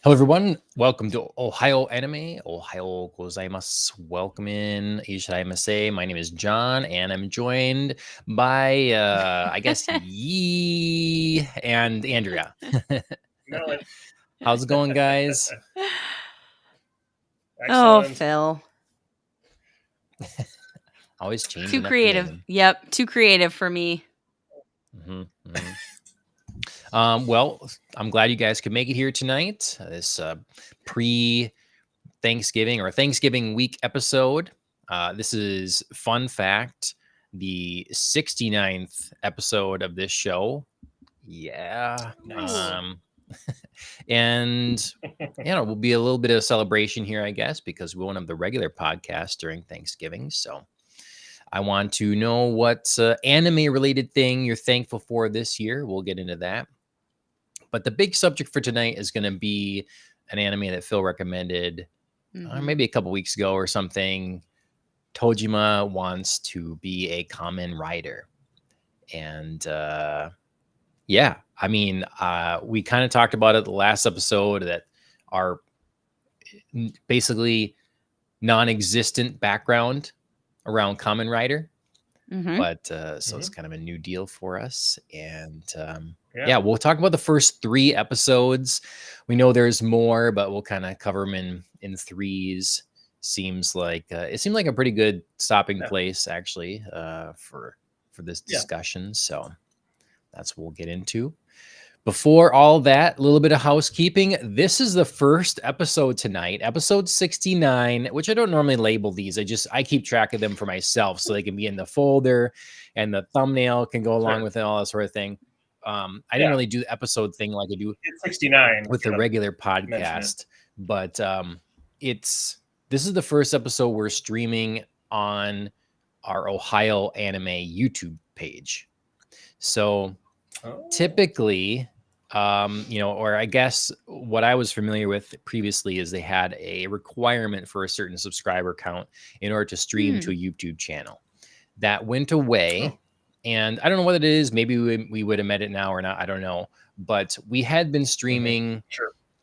Hello, everyone. Welcome to Ohio Anime. Ohio gozaimasu. Welcome in. Ishiraimase. My name is John, and I'm joined by, I guess, Yee and Andrea. How's it going, guys? Oh, Phil. Always changing. Too creative. Yep, too creative for me. Well, I'm glad you guys could make it here tonight. This pre-Thanksgiving or Thanksgiving week episode. This is, fun fact, the 69th episode of this show. Yeah. Nice. And will be a little bit of a celebration here, I guess, because we won't have the regular podcast during Thanksgiving. So I want to know what anime related thing you're thankful for this year. We'll get into that. But the big subject for tonight is going to be an anime that Phil recommended maybe a couple weeks ago or something. Tojima wants to be a Kamen rider. And yeah, I mean, we kind of talked about it the last episode that our basically non-existent background around Kamen Rider. But so it's kind of a new deal for us. And yeah, we'll talk about the first 3 episodes. We know there's more, but we'll kind of cover them in threes. Seems like it seemed like a pretty good stopping place, actually, for this discussion. So that's what we'll get into. Before all that, a little bit of housekeeping. This is the first episode tonight, episode 69, which I don't normally label these. I keep track of them for myself so they can be in the folder and the thumbnail can go along with it, all that sort of thing. I didn't really do the episode thing like I do 69 with the regular podcast, but this is the first episode we're streaming on our Ohio Anime YouTube page. So typically, or I guess what I was familiar with previously is they had a requirement for a certain subscriber count in order to stream to a YouTube channel. That went away, and I don't know what it is. Maybe we would admit it now or not. I don't know. But we had been streaming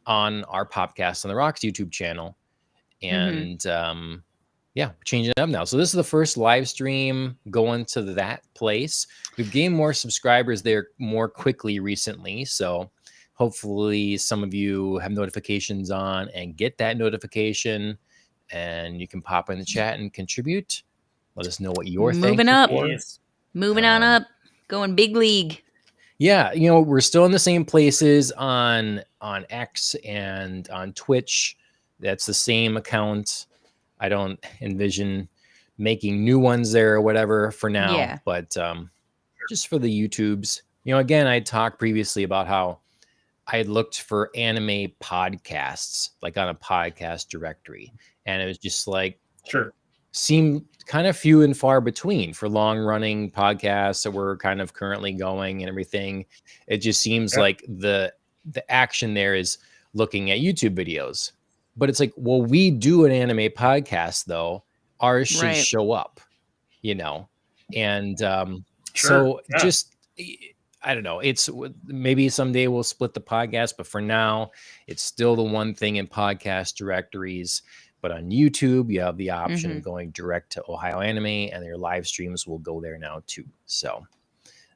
on our podcast on the Rocks YouTube channel, and yeah, changing it up now. So this is the first live stream going to that place. We've gained more subscribers there more quickly recently. So hopefully some of you have notifications on and get that notification, and you can pop in the chat and contribute. Let us know what you're thankful for. Moving on up, going big league. Yeah, we're still in the same places on X and on Twitch. That's the same account. I don't envision making new ones there or whatever for now, but just for the YouTubes. Again, I talked previously about how I looked for anime podcasts, like on a podcast directory, and it was just like, Sure. Seemed kind of few and far between for long running podcasts that were kind of currently going and everything. It just seems like the action there is looking at YouTube videos, but it's like, well, we do an anime podcast though. Ours should show up, and so just, I don't know. It's maybe someday we'll split the podcast, but for now, it's still the one thing in podcast directories. But on YouTube, you have the option of going direct to Ohio Anime, and your live streams will go there now too. So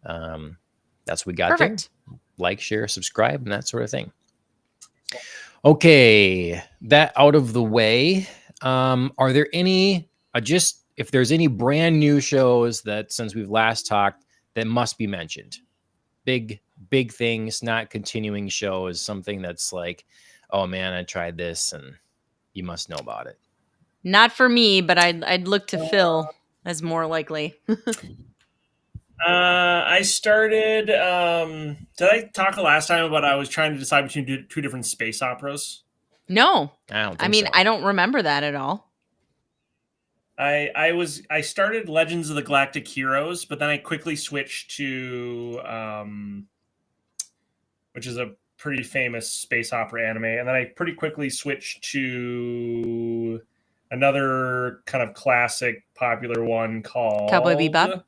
that's what we got there. Like, share, subscribe, and that sort of thing. Okay, that out of the way. Are there any if there's any brand new shows that since we've last talked that must be mentioned? Big things, not continuing shows, something that's like, oh man, I tried this and you must know about it. Not for me, but I'd look to Phil as more likely. I started. Did I talk the last time about I was trying to decide between two different space operas? No, I don't think so. I don't remember that at all. I started Legends of the Galactic Heroes, but then I quickly switched to which is a pretty famous space opera anime, and then I pretty quickly switched to another kind of classic popular one called Cowboy Bebop.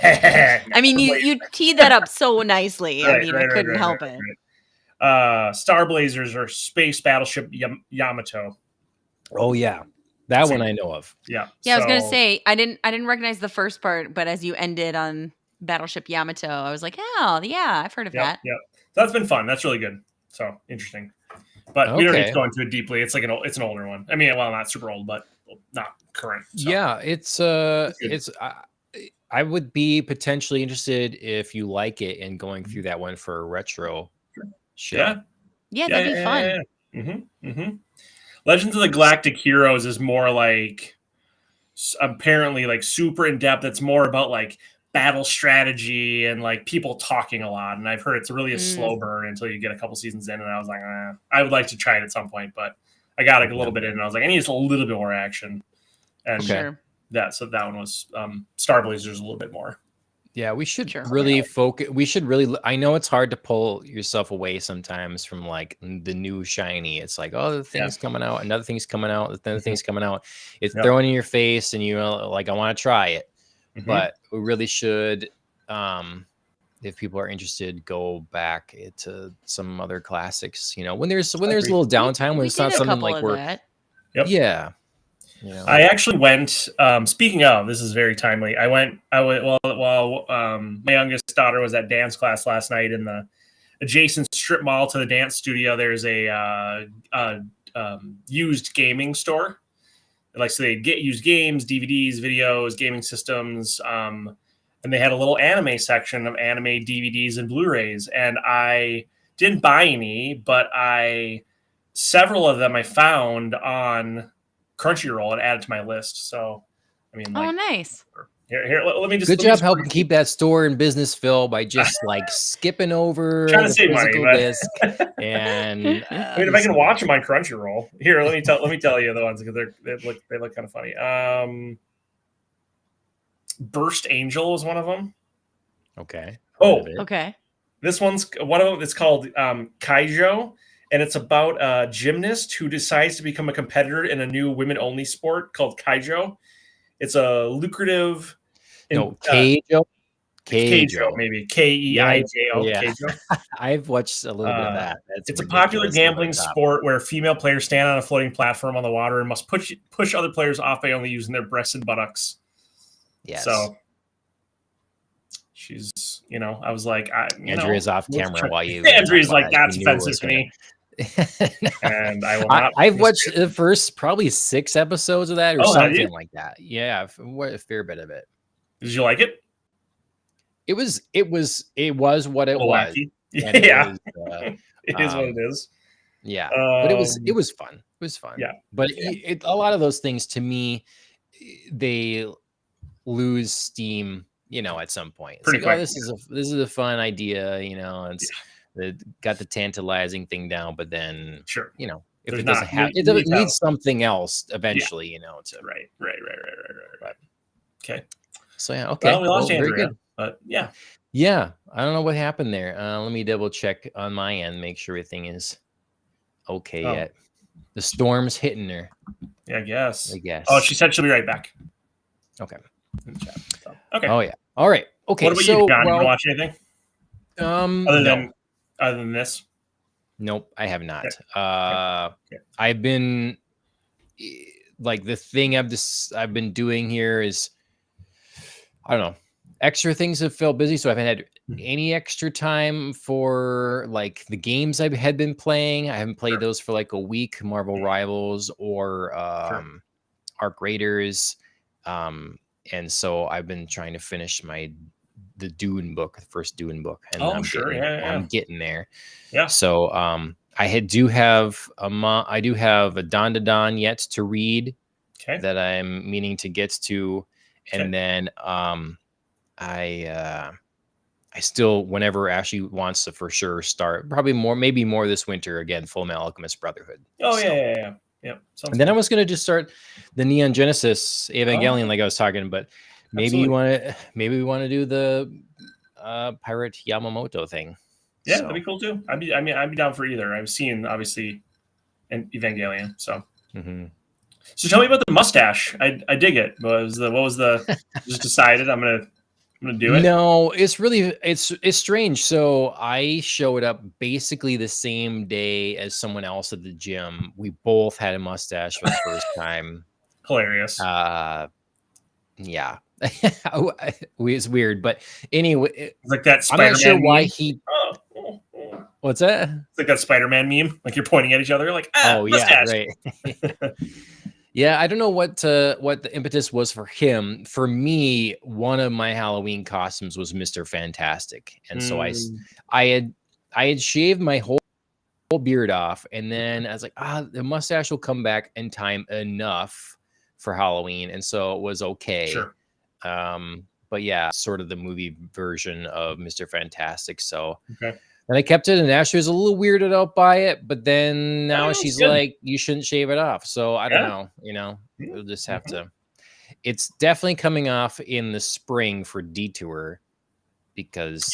I mean, you teed that up so nicely. I couldn't help it. Star Blazers or Space Battleship Yamato. Oh yeah, that one I know of. Yeah. Yeah, I was gonna say I didn't recognize the first part, but as you ended on Battleship Yamato, I was like, oh yeah, I've heard of that. Yeah, that's been fun. That's really good. So interesting. But we don't need to go into it deeply. It's like it's an older one. I mean, well, not super old, but not current. So. Yeah, it's I would be potentially interested if you like it in going through that one for a retro show. Yeah, that'd be fun. Mm-hmm. Legends of the Galactic Heroes is more like apparently like super in depth. It's more about like battle strategy and like people talking a lot. And I've heard it's really a slow burn until you get a couple seasons in. And I was like, I would like to try it at some point, but I got a little bit in and I was like, I need a little bit more action. And so that one was Star Blazers a little bit more. Yeah, we should really focus. We should really. I know it's hard to pull yourself away sometimes from like the new shiny. It's like, oh, the thing's coming out, another thing's coming out, another thing's coming out. It's thrown in your face, and you're like, I want to try it. But we really should, if people are interested, go back to some other classics. When there's a little downtime, when it's not something like we're. Yeah. I actually went. Speaking of, this is very timely. I went while my youngest daughter was at dance class last night in the adjacent strip mall to the dance studio. There's a used gaming store. Like, so they get used games, DVDs, videos, gaming systems, and they had a little anime section of anime DVDs and Blu-rays. And I didn't buy any, but several of them I found on Crunchyroll and added to my list. So, I mean, like, nice. Here, let me just. Good job helping keep that store in business, Phil, by just like skipping over trying to save money, disc. And I mean, if I can watch them on Crunchyroll, here, let me tell you the ones because they look kind of funny. Burst Angel was one of them. Okay. Okay. This one's one of them. It's called Kaijo. And it's about a gymnast who decides to become a competitor in a new women-only sport called Kaijo. It's a lucrative... Keijo? Keijo, maybe. Keijo. Yeah. Keijo. I've watched a little bit of that. It's a popular gambling sport where female players stand on a floating platform on the water and must push other players off by only using their breasts and buttocks. Yes. So... she's, I was like... Andrea's off camera while you... Andrea's like, that's offensive to me. And I will not. I've watched the first probably 6 episodes of that or something like that. Yeah, a fair bit of it. Did you like it? It was what it was. Yeah, it is what it is. Yeah, but it was fun. It was fun. Yeah, but a lot of those things to me, they lose steam. At some point, it's like, oh, this is a fun idea. got the tantalizing thing down, but then sure, you know, if There's it doesn't not- have, you it doesn't need need help. something else eventually, you know. To right. But- Okay. So yeah, okay. Well, we lost very Andrea, good. but yeah. Yeah, I don't know what happened there. Let me double check on my end, make sure everything is okay Oh. yet. The storm's hitting her, Yeah, I guess. I guess. Oh, she said she'll be right back. Okay. In the chat, so. Okay. Oh yeah. All right. Okay. What about so you, John? You well, watch anything no. other than this? Nope, I have not. Okay. I've been like the thing I've been doing here is I don't know. Extra things have felt busy, so I haven't had any extra time for like the games I had been playing. I haven't played those for like a week. Marvel Rivals or Arc Raiders, and so I've been trying to finish the Dune book, the first Dune book, and I'm getting there. Yeah. So I do have a Don to Don yet to read that I'm meaning to get to, and then I still, whenever Ashley wants to for sure start, maybe more this winter again, Full Metal Alchemist Brotherhood. Oh, so. Yeah. And then I was going to just start the Neon Genesis Evangelion, like I was talking, but maybe we want to do the Pirate Yamamoto thing. Yeah, that'd be cool too. I'd be down for either. I've seen obviously an Evangelion, so. Mm-hmm. So tell me about the mustache. I dig it. What was the just decided I'm gonna do it? No, it's really it's strange. So I showed up basically the same day as someone else at the gym. We both had a mustache for the first time. Hilarious. Yeah. It's weird, but anyway, it's like that Spider-Man I'm not sure why meme. he. What's that? It's like that Spider-Man meme. Like you're pointing at each other, like yeah, mustache. right. Yeah, I don't know what the impetus was for him. For me, one of my Halloween costumes was Mr. Fantastic, and so I had shaved my whole beard off, and then I was like, the mustache will come back in time enough for Halloween, and so it was okay. Sure. But yeah, sort of the movie version of Mr. Fantastic. So. Okay. And I kept it, and Ashley was a little weirded out by it, but then now she's like, you shouldn't shave it off. So I don't know, we'll just have to. It's definitely coming off in the spring for Detour because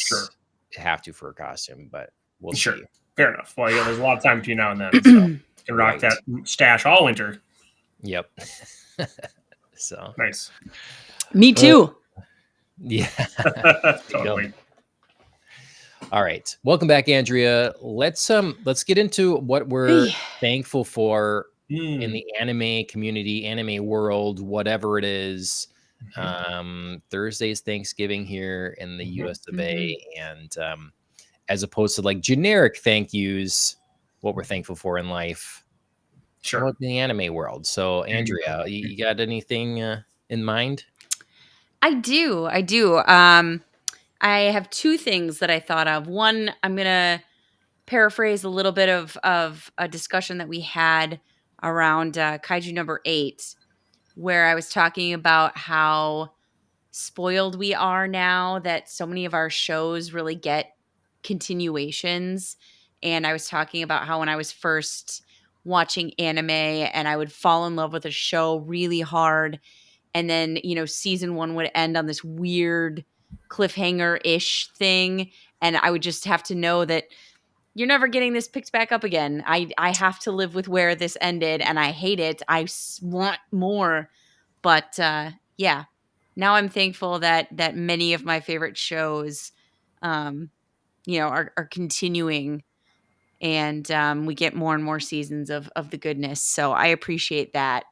you have to for a costume, but we'll see. Fair enough. Well, yeah, there's a lot of time between now and then. So you can rock that stash all winter. Yep. So nice. Me too. Yeah. Totally. All right. Welcome back, Andrea. Let's get into what we're thankful for in the anime community, anime world, whatever it is. Thursday's Thanksgiving here in the US of A, and as opposed to like generic thank yous, what we're thankful for in life. Sure. In the anime world. So, Andrea, you got anything in mind? I do. I have two things that I thought of. One, I'm going to paraphrase a little bit of a discussion that we had around Kaiju number 8, where I was talking about how spoiled we are now that so many of our shows really get continuations. And I was talking about how when I was first watching anime and I would fall in love with a show really hard, and then, season 1 would end on this weird cliffhanger-ish thing, and I would just have to know that you're never getting this picked back up again. I have to live with where this ended, and I hate it. I want more. But yeah, now I'm thankful that many of my favorite shows are continuing, and we get more and more seasons of the goodness. So I appreciate that.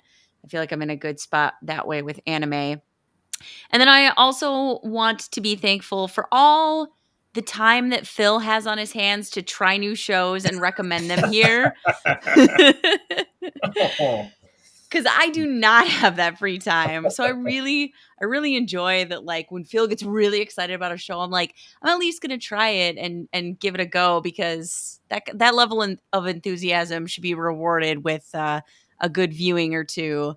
I feel like I'm in a good spot that way with anime. And then I also want to be thankful for all the time that Phil has on his hands to try new shows and recommend them here. Because I do not have that free time. So I really enjoy that, like, when Phil gets really excited about a show, I'm like, I'm at least going to try it and give it a go, because that level of enthusiasm should be rewarded with a good viewing or two.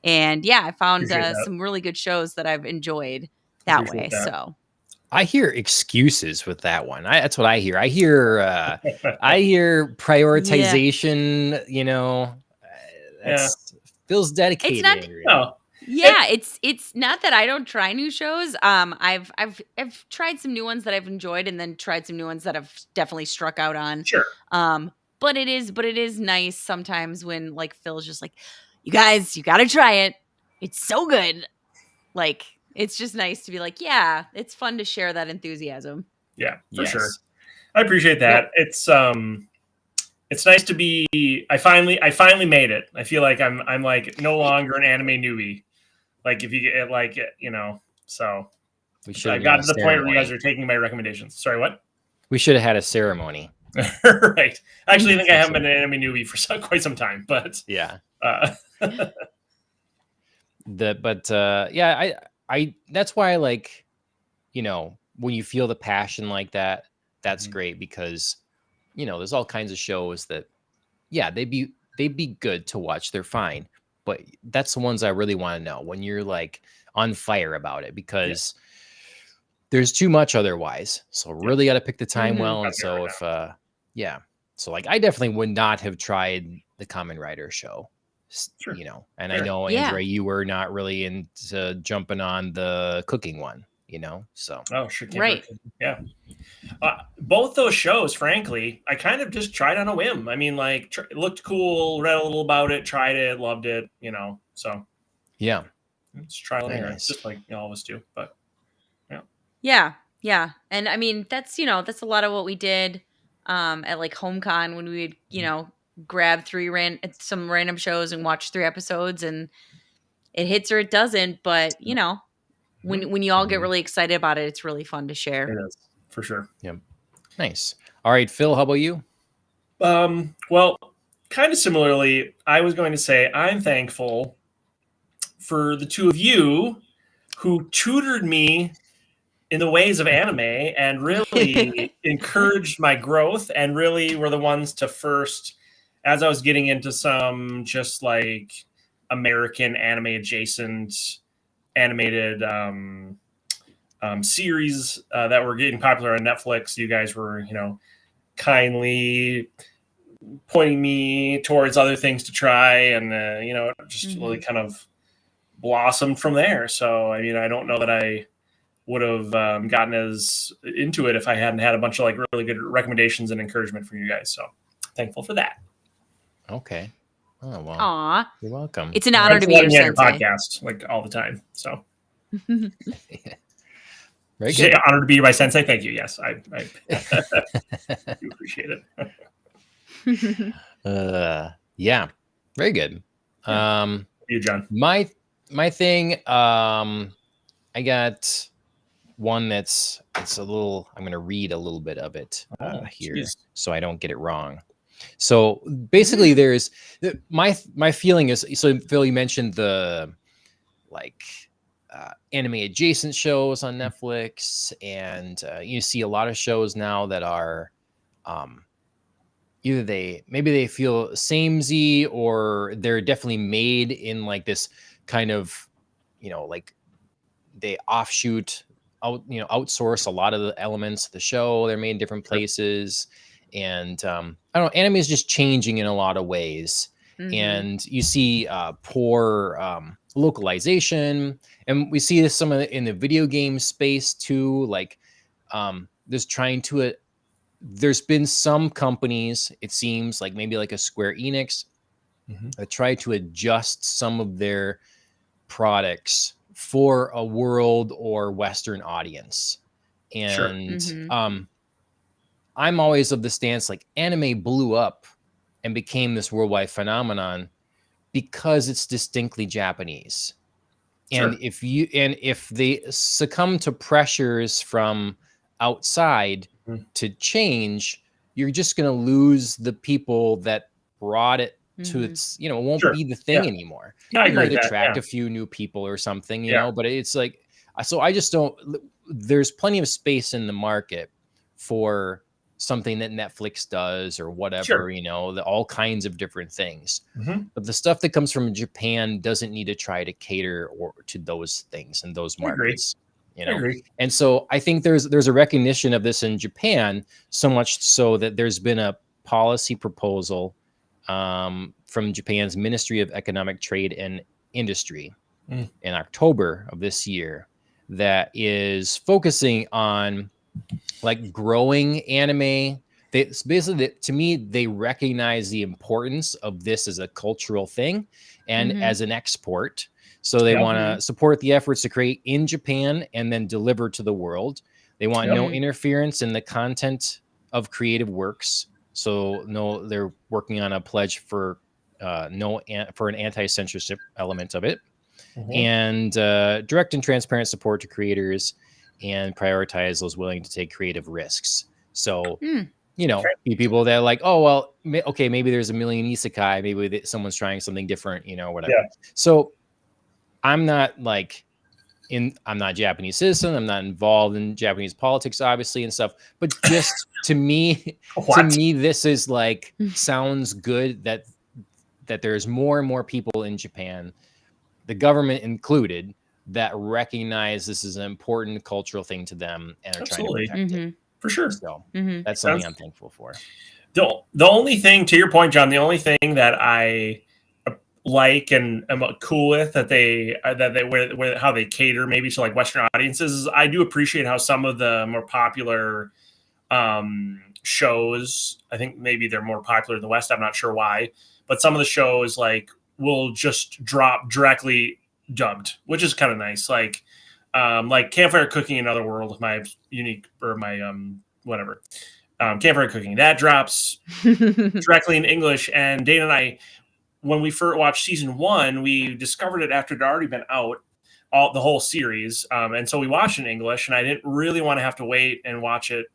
And yeah, I found some really good shows that I've enjoyed that way. So I hear excuses with that one. That's what I hear. I hear prioritization. You know, that's feels dedicated. It's not. Angry. No. Yeah, it's not that I don't try new shows. I've tried some new ones that I've enjoyed, and then tried some new ones that I've definitely struck out on. Sure. But it is nice sometimes when like Phil's just like, you guys, you got to try it. It's so good. Like, it's just nice to be like, yeah, it's fun to share that enthusiasm. Yeah, for sure. I appreciate that. Yep. It's nice to be. I finally made it. I feel like I'm like no longer an anime newbie. Like if you get like you know, so I got to the point where you guys are taking my recommendations. Sorry, what? We should have had a ceremony. Right. Actually, I think I haven't been an anime newbie for quite some time, but yeah. I that's why I like, you know, when you feel the passion like that, that's great because, you know, there's all kinds of shows that, yeah, they'd be good to watch. They're fine. But that's the ones I really want to know when you're like on fire about it because there's too much otherwise. So really got to pick the time well. And so so like I definitely would not have tried the Kamen Rider show, you know, and I know, Andrea, you were not really into jumping on the cooking one, you know, so. Oh, sure. Right. Yeah. Both those shows, frankly, I kind of just tried on a whim. I mean, like, it looked cool, read a little about it, tried it, loved it, you know. So, yeah, it's trial and error, just like you always do. But, yeah, and I mean, that's a lot of what we did at like HomeCon when we would, you know, grab some random shows and watch 3 episodes, and it hits or it doesn't. But you know, when you all get really excited about it, it's really fun to share. It is. For sure. Yep. Nice. All right, Phil, how about you? Well, kind of similarly, I was going to say I'm thankful for the two of you who tutored me in the ways of anime and really encouraged my growth and really were the ones to first, as I was getting into some just like American anime adjacent animated series that were getting popular on Netflix. You guys were, you know, kindly pointing me towards other things to try, and you know, just really kind of blossomed from there. So, I mean, I don't know that I would have gotten as into it if I hadn't had a bunch of like really good recommendations and encouragement from you guys. So, thankful for that. Okay. Oh well. Aww. You're welcome. It's an honor to be your sensei. Podcast like all the time. So. Very good. Honored to be my sensei. Thank you. Yes, I do appreciate it. Yeah, very good. You, John. My thing. I got one it's a little. I'm going to read a little bit of it here, so I don't get it wrong. So basically, there's my feeling is. So Phil, you mentioned the like. Anime adjacent shows on Netflix, and you see a lot of shows now that are either they feel samey or they're definitely made in like this kind of, you know, like they outsource a lot of the elements of the show. They're made in different places, and I don't know, anime is just changing in a lot of ways. And you see poor localization, and we see this in the video game space too. Like there's been some companies, it seems like maybe like a Square Enix, that try to adjust some of their products for a world or Western audience. And I'm always of the stance like anime blew up and became this worldwide phenomenon because it's distinctly Japanese. And if they succumb to pressures from outside to change, you're just going to lose the people that brought it to its, you know, it won't be the thing anymore. No, I agree with that. Attract a few new people or something, you know, but it's like, so I just don't, there's plenty of space in the market for something that Netflix does or whatever, you know, all kinds of different things. But the stuff that comes from Japan doesn't need to try to cater to those things and those markets. you I know. agree. And so I think there's a recognition of this in Japan, so much so that there's been a policy proposal from Japan's Ministry of Economic Trade and Industry in October of this year that is focusing on like growing anime. It's basically, to me, they recognize the importance of this as a cultural thing and as an export. So they want to support the efforts to create in Japan and then deliver to the world. They want no interference in the content of creative works. So no, they're working on a pledge for for an anti-censorship element of it, and direct and transparent support to creators, and prioritize those willing to take creative risks. So, you know, people that are like, oh, well, okay, maybe there's a million isekai, maybe someone's trying something different, you know, whatever. So I'm not like I'm not a Japanese citizen. I'm not involved in Japanese politics, obviously, and stuff. But just to me, this is like, sounds good that there's more and more people in Japan, the government included, that recognize this is an important cultural thing to them and are trying to protect it. For sure. So that's something I'm thankful for. The only thing, to your point, John, the only thing that I like and am cool with that they where how they cater maybe to like Western audiences is, I do appreciate how some of the more popular shows, I think maybe they're more popular in the West, I'm not sure why, but some of the shows like will just drop directly dubbed, which is kind of nice. Like Campfire Cooking in Another World, my unique or my whatever. Campfire Cooking, that drops directly in English. And Dana and I, when we first watched season 1, we discovered it after it had already been out, the whole series. And so we watched it in English, and I didn't really want to have to wait and watch it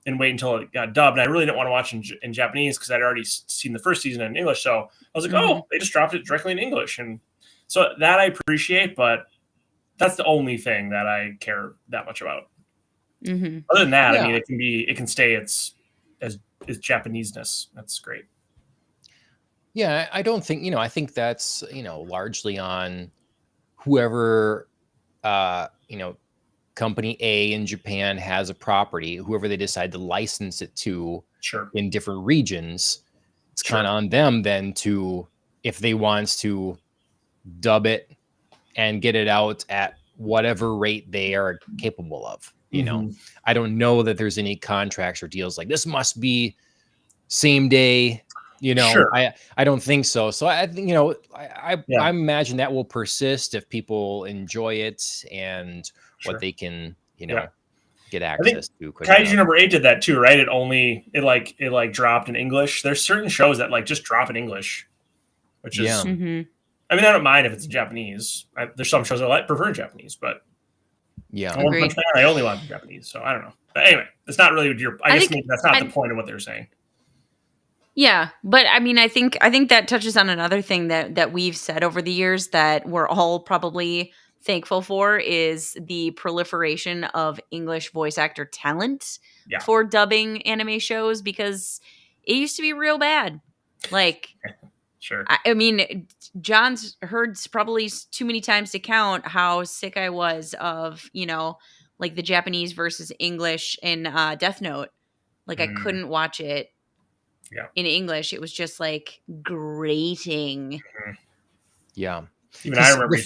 and wait until it got dubbed. And I really didn't want to watch it in Japanese because I'd already seen the first season in English. So I was like, oh, they just dropped it directly in English. And so that I appreciate, but that's the only thing that I care that much about. Other than that, I mean, it can stay its Japanese-ness. That's great. Yeah, I don't think, I think that's, largely on whoever, company A in Japan has a property, whoever they decide to license it to in different regions. It's kind of on them then to, if they want to dub it and get it out at whatever rate they are capable of. I don't know that there's any contracts or deals like this must be same day. I don't think so. So I think, I imagine that will persist if people enjoy it and what they can, get access to. Kaiju number 8 did that too, right? It dropped in English. There's certain shows that like just drop in English, which is, I mean, I don't mind if it's in Japanese. There's some shows I prefer in Japanese, but One Punch Man, I only watch in Japanese, so I don't know. But anyway, it's not really I guess maybe that's not the point of what they're saying. Yeah, but I mean, I think that touches on another thing that we've said over the years that we're all probably thankful for is the proliferation of English voice actor talent for dubbing anime shows, because it used to be real bad. Like, I mean, John's heard probably too many times to count how sick I was of, like the Japanese versus English in Death Note. Like, I couldn't watch it in English. It was just like grating. Yeah. Even I remember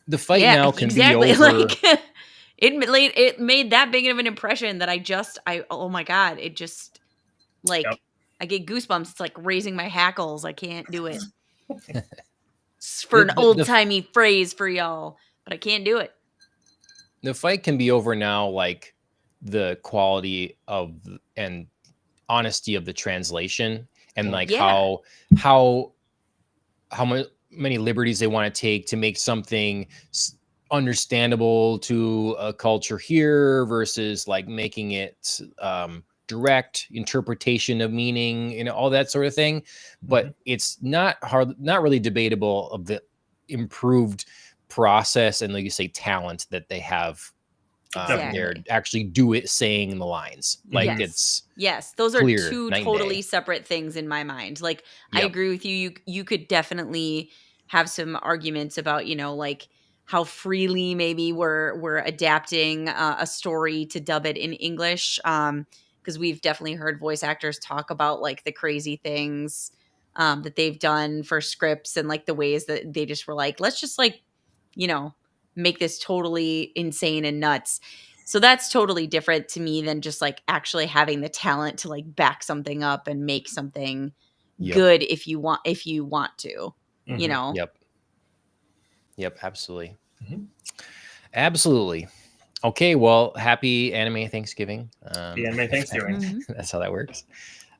the fight now can be over. Like, it made that big of an impression that oh my God, it just like, I get goosebumps. It's like raising my hackles. I can't do it. For an old-timey phrase for y'all, but I can't do it. The fight can be over now, like the quality of and honesty of the translation, and like how many liberties they want to take to make something understandable to a culture here versus like making it direct interpretation of meaning, all that sort of thing. But it's not really debatable of the improved process and, like you say, talent that they have. They're actually saying the lines. Like it's those are two totally separate things in my mind. Like, I agree with you. You could definitely have some arguments about, like how freely maybe we're adapting a story to dub it in English. Because we've definitely heard voice actors talk about like the crazy things that they've done for scripts and like the ways that they just were like, let's just like, make this totally insane and nuts. So that's totally different to me than just like actually having the talent to like back something up and make something good if you want to, Yep, absolutely. Mm-hmm. Absolutely. Okay, well, happy Anime Thanksgiving. Anime Thanksgiving. That's how that works.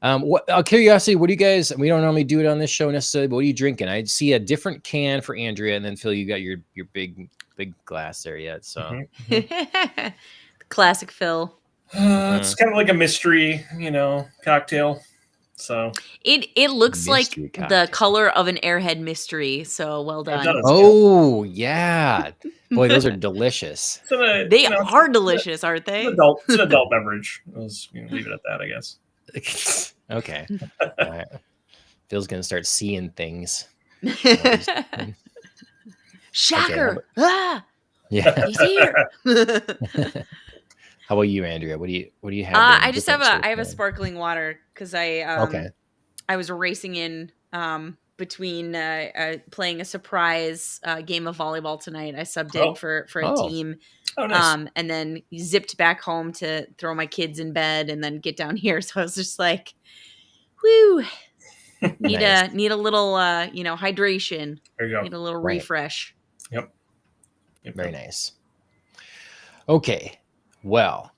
What out of curiosity, what do you guys, we don't normally do it on this show necessarily, but what are you drinking? I see a different can for Andrea, and then Phil, you got your big glass there yet. So classic Phil. It's kind of like a mystery, cocktail. So it looks like cocktail. the color of an Airhead mystery. So well done. Oh yeah, boy, those are delicious. They are delicious, aren't they? It's an adult beverage. Let's leave it at that, I guess. Okay. All right. Phil's gonna start seeing things. Shocker! Okay, yeah, he's here. How about you, Andrea? What do you have? I just have a sparkling water because I was racing in between playing a surprise game of volleyball tonight. I subbed in for a team. Oh, nice. And then zipped back home to throw my kids in bed and then get down here. So I was just like, whoo, need a little hydration. There you go. Need a little refresh. Yep. Very nice. Okay. Well,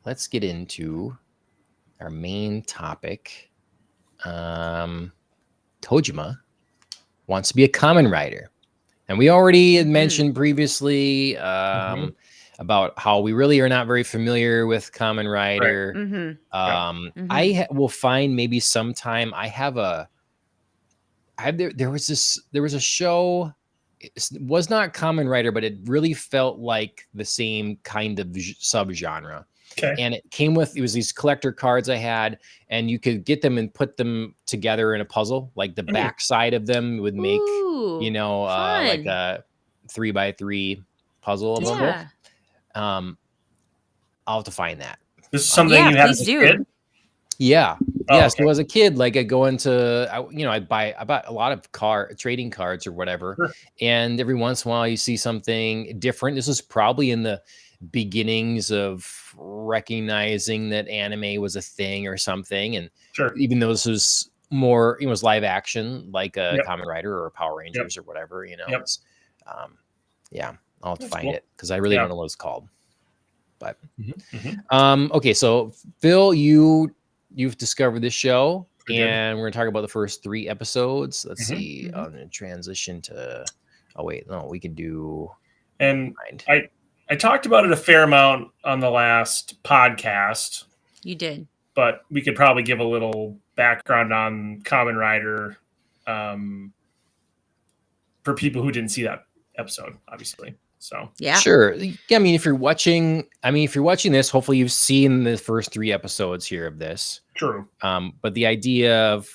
let's get into our main topic. Tojima wants to be a Kamen Rider. And we already had mentioned previously about how we really are not very familiar with Kamen Rider. Right. I will find maybe sometime there was a show. It was not Kamen Rider, but it really felt like the same kind of subgenre. Okay. And it was these collector cards I had, and you could get them and put them together in a puzzle. Like the back side of them would make, like a 3x3 puzzle. Yeah. I'll have to find that. This is something you had as a kid? Yeah. Oh, yes. okay. So as a kid, like I go into, I bought a lot of trading cards or whatever. Sure. And every once in a while you see something different. This was probably in the beginnings of recognizing that anime was a thing or something. And even though this was more, it was live action, like a Kamen Rider or Power Rangers or whatever, I'll have to find it because I really don't know what it's called. But okay, so Phil, you've discovered this show, and we're gonna talk about the first 3 episodes. Let's see. On the transition to, we could do. And I talked about it a fair amount on the last podcast. You did, but we could probably give a little background on Kamen Rider for people who didn't see that episode, obviously. So sure. Yeah, I mean, if you're watching this, hopefully you've seen the first 3 episodes here of this. True. But the idea of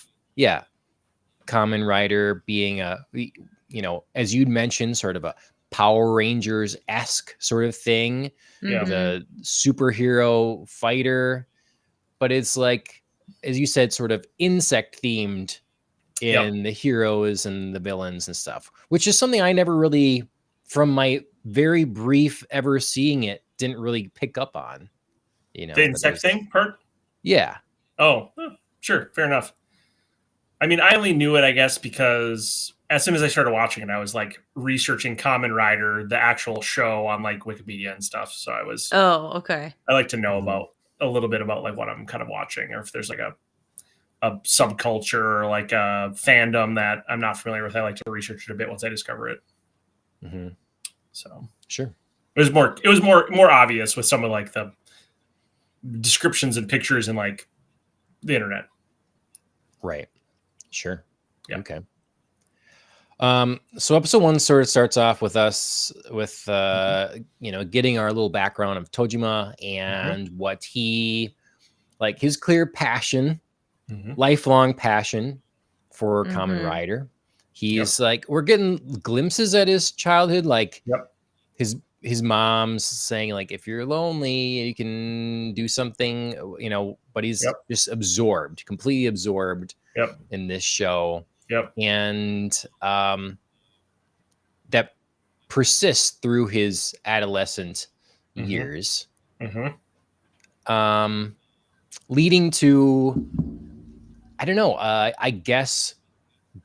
Kamen Rider being as you'd mentioned, sort of a Power Rangers-esque sort of thing, the superhero fighter, but it's like, as you said, sort of insect themed in the heroes and the villains and stuff, which is something I never really, from my very brief ever seeing it, didn't really pick up on. The insect thing part? Yeah. Oh, sure. Fair enough. I mean, I only knew it, I guess, because as soon as I started watching it, I was like researching Kamen Rider, the actual show, on like Wikipedia and stuff. So I was. Oh, okay. I like to know about a little bit about like what I'm kind of watching, or if there's like a subculture or like a fandom that I'm not familiar with. I like to research it a bit once I discover it. So sure, it was more obvious with some of like the descriptions and pictures and like the internet. Right. Sure. Yeah. Okay. So episode 1 sort of starts off with us with getting our little background of Tojima and what he, like, his clear passion, lifelong passion for Kamen Rider. He's like, we're getting glimpses at his childhood, like Yep. his mom's saying like, if you're lonely, you can do something, you know, but he's just absorbed, completely absorbed in this show. Yep. And that persists through his adolescent years. Leading to, I don't know, I guess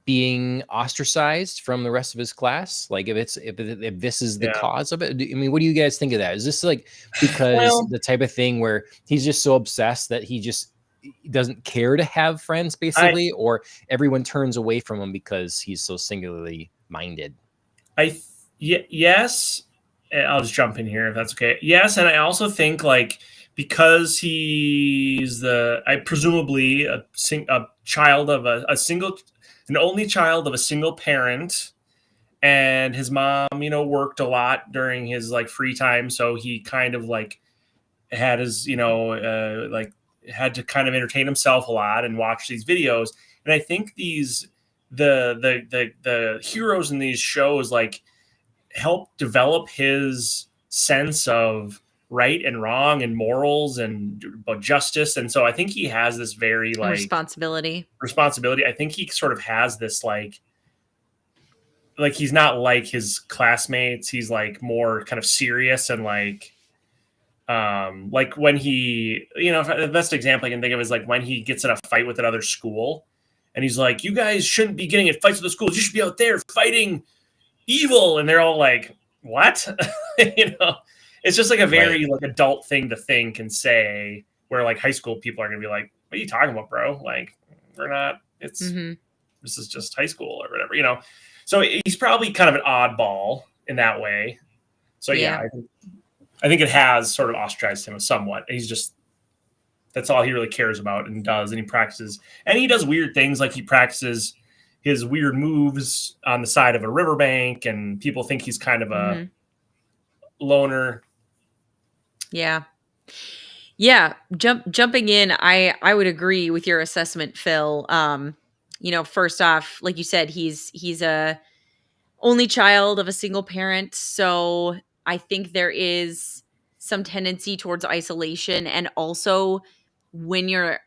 being ostracized from the rest of his class, like if this is the cause of it. I mean, what do you guys think of that? Is this like because the type of thing where he's just so obsessed that he doesn't care to have friends, basically, or everyone turns away from him because he's so singularly minded? Yes, I'll just jump in here if that's okay. Yes, and I also think like because he's presumably a child of an only child of a single parent, and his mom, you know, worked a lot during his like free time, so he kind of like had his, you know, like had to kind of entertain himself a lot and watch these videos. And I think the heroes in these shows like help develop his sense of right and wrong and morals and about justice. And so I think he has this very like responsibility. I think he sort of has this like he's not like his classmates. He's like more kind of serious and like when he, you know, the best example I can think of is like when he gets in a fight with another school and he's like, you guys shouldn't be getting in fights with the schools. You should be out there fighting evil. And they're all like, what? You know, it's just like a very like adult thing to think and say, where like high school people are going to be like, what are you talking about, bro? Like, we're not, this is just high school or whatever, you know? So he's probably kind of an oddball in that way. So yeah, I think it has sort of ostracized him somewhat. He's just, that's all he really cares about and does. And he practices, and he does weird things. Like he practices his weird moves on the side of a riverbank, and people think he's kind of a loner. Yeah. Yeah. Jumping in, I would agree with your assessment, Phil. You know, first off, like you said, he's a only child of a single parent. So I think there is some tendency towards isolation. And also when you're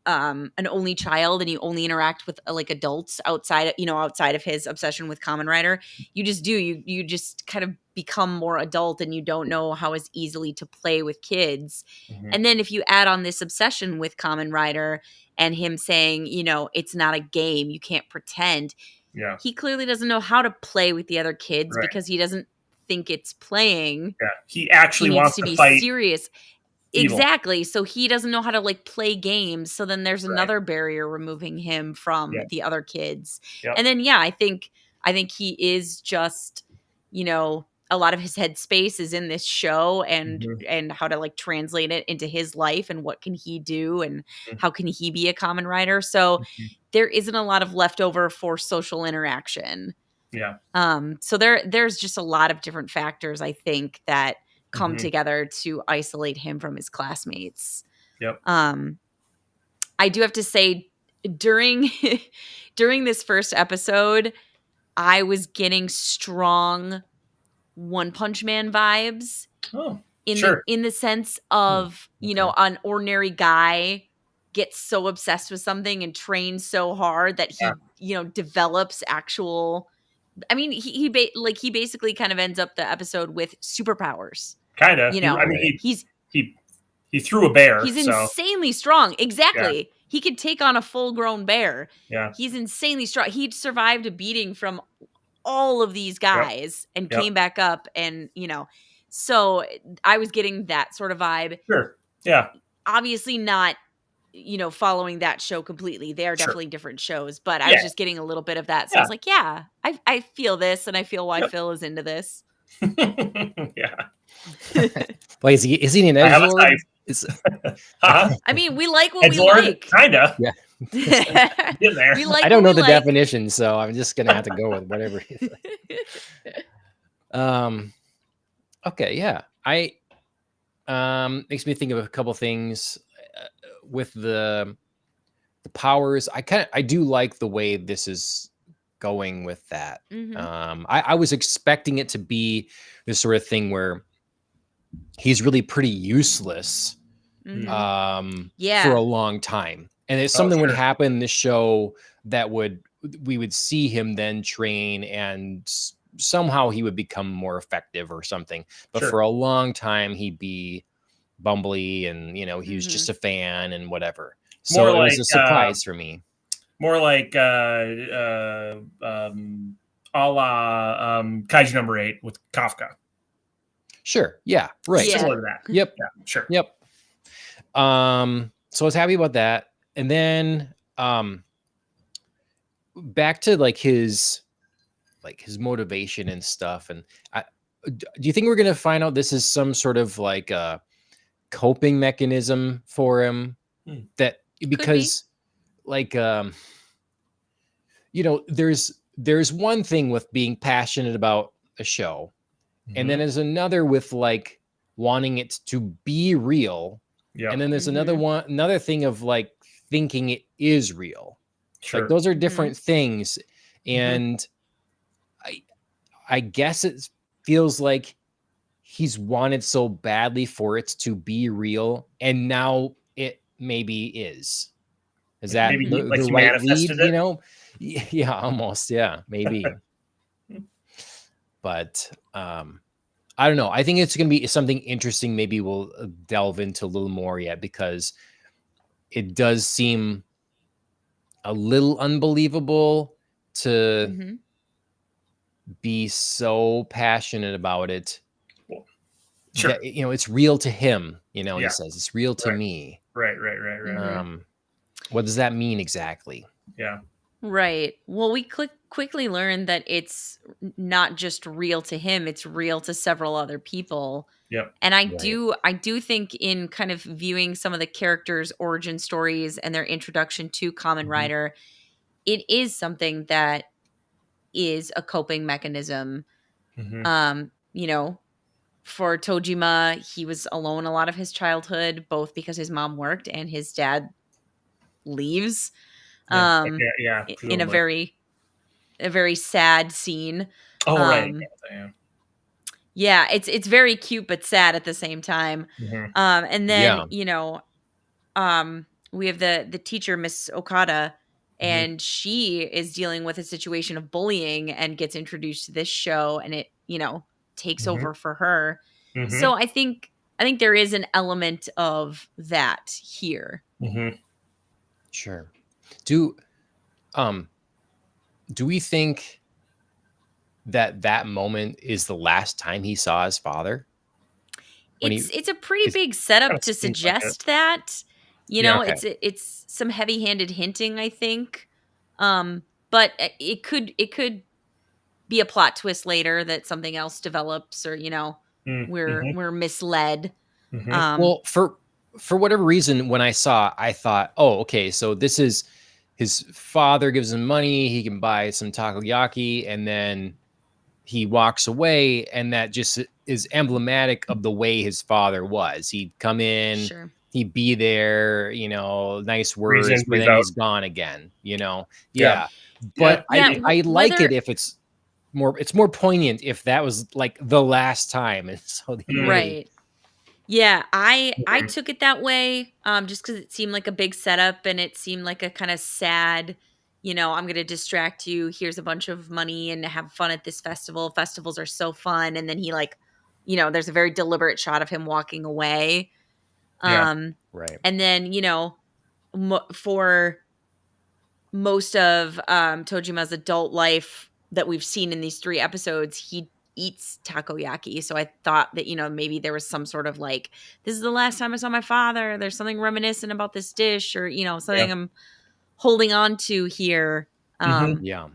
an only child and you only interact with like adults outside of his obsession with Kamen Rider, you just kind of become more adult and you don't know how as easily to play with kids. And then if you add on this obsession with Kamen Rider and him saying, you know, it's not a game, you can't pretend. Yeah. He clearly doesn't know how to play with the other kids because he doesn't think it's playing. Yeah. He actually wants to be fight serious. evil. Exactly. So he doesn't know how to like play games. So then there's another barrier removing him from the other kids. And then I think he is just, you know, a lot of his headspace is in this show and how to like translate it into his life and what can he do and how can he be a Kamen Rider. So there isn't a lot of leftover for social interaction. Yeah. So there's just a lot of different factors, I think, that come together to isolate him from his classmates. Yep. I do have to say during this first episode, I was getting strong One Punch Man vibes. Oh, in the sense of, you know, an ordinary guy gets so obsessed with something and trains so hard that he, you know, develops actual. I mean, he basically kind of ends up the episode with superpowers. Kind of. You know, I mean, he threw a bear. He's insanely strong. Exactly. Yeah. He could take on a full-grown bear. Yeah. He's insanely strong. He survived a beating from all of these guys and came back up, and you know, so I was getting that sort of vibe. Sure. Yeah. Obviously not, you know, following that show completely. They are definitely different shows, but I was just getting a little bit of that. So I was like, I feel this, and I feel why Phil is into this. Yeah. Wait, is he an edgelord? I mean, we like what we like. Kinda. Yeah. There. We like I don't know the like. definition, so I'm just gonna have to go with whatever. Okay, yeah. I makes me think of a couple things with the powers. I do like the way this is going with that. Mhm. I was expecting it to be this sort of thing where he's really pretty useless Mhm. for a Yeah. long time, and if Oh, something would sure. happen in the show that we would see him then train, and somehow he would become more effective or something. But Sure. for a long time, he'd be bumbly, and he was just Mhm. a fan and whatever. So More it was like a surprise for me. more like a la Kaiju number 8 with Kafka. Sure. Yeah. Right. Yeah. Similar to that. Yep. Yeah, sure. Yep. So I was happy about that. And then back to like his motivation and stuff. And do you think we're gonna find out this is some sort of like a coping mechanism for him? Hmm. That Could be. because like there's one thing with being passionate about a show, and then Mhm. there's another with like wanting it to be real. Yep. And then there's Mhm. another thing of like thinking it is real. Like Sure. those are Mhm. different things. Mhm. And I guess it feels like he's wanted so badly for it to be real, and now it maybe is. Is Like that maybe Mhm. the he right read? manifested it. Yeah, almost. Yeah, maybe. But I don't know. I think it's going to be something interesting. Maybe we'll delve into a little more yet, because it does seem a little unbelievable to Mhm. be so passionate about it Well, that sure. it's real to him. He Yeah. says it's real to Right. me. Mhm. What does that mean exactly? Yeah. Right. Well, we quickly learned that it's not just real to him, it's real to several other people. Yep. And I Right. do think in kind of viewing some of the characters' origin stories and their introduction to Kamen Mhm. Rider, it is something that is a coping mechanism. Mhm. You know, for Tojima, he was alone a lot of his childhood, both because his mom worked and his dad leaves. Yeah. Um, Yeah. in Presumably. a very sad scene. Oh, right. Um, Yeah. yeah, it's very cute but sad at the same time. Mhm. And then, Yeah. we have the teacher, Miss Okada, Mhm. and she is dealing with a situation of bullying and gets introduced to this show, and it, takes Mhm. over for her. So Mhm. I think there is an element of that here. Mhm. Sure. Do um do we think that moment is the last time he saw his father? When he It's a pretty is big setup Kinda to seems like it. suggest that. Yeah. Okay. It's some heavy-handed hinting, I think. But it could be a plot twist later that something else develops, or Mm. we're Mhm. we're misled. Mhm. Um Well, for whatever reason, when I saw, I thought, oh, okay, so this is his father gives him money, he can buy some takoyaki, and then he walks away, and that just is emblematic of the way his father was. He'd come in, sure. he'd be there, nice Breeze in, words, but breeze then out. he's gone again. Yeah. Yeah. Yeah. But Yeah, I like it whether if it's more poignant if that was like the last time. And so he Mm. really right. Yeah, I Mhm. took it that way, just because it seemed like a big setup and it seemed like a kinda sad, "I'm gonna distract you, here's a bunch of money and have fun at this festival. Festivals are so fun," and then he, like, there's a very deliberate shot of him walking away. Yeah. Um, right. and then, for most of, Tojima's adult life that we've seen in these 3 episodes, he eats takoyaki, so I thought that, maybe there was some sort of, like, "This is the last time I saw my father, there's something reminiscent about this dish," or, Yeah. something I'm holding on to here. Mhm. Yeah.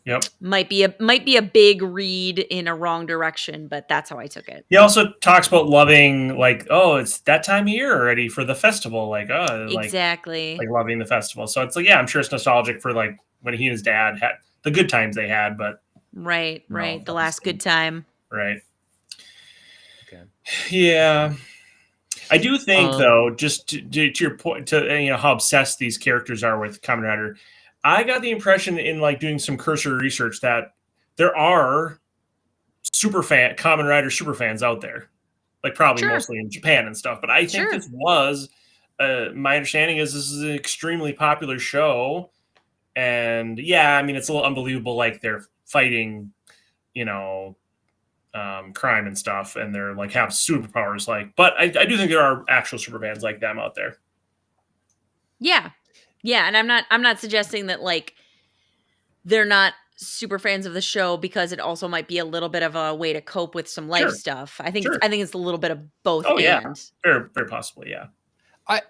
Yep. Might be a big read in a wrong direction, but that's how I took it. He also talks about loving, like, oh, it's that time of year already for the festival. Like Exactly. loving the festival. So it's like, yeah, I'm sure it's nostalgic for like when he and his dad had the good times they had, but Right, no, right, the last obviously, good time. right. Okay. Yeah. I do think Um though, just to your point, to how obsessed these characters are with Kamen Rider, I got the impression in like doing some cursory research that there are Kamen Rider super fans out there, like probably Sure. mostly in Japan and stuff. But I think Sure. this was, my understanding is this is an extremely popular show, and yeah, I mean it's a little unbelievable, like they're fighting, crime and stuff, and they're like have superpowers, like. But I do think there are actual super fans like them out there. Yeah, and I'm not suggesting that like they're not super fans of the show because it also might be a little bit of a way to cope with some life stuff. I think it's a little bit of both. Oh yeah, very very possibly, yeah. I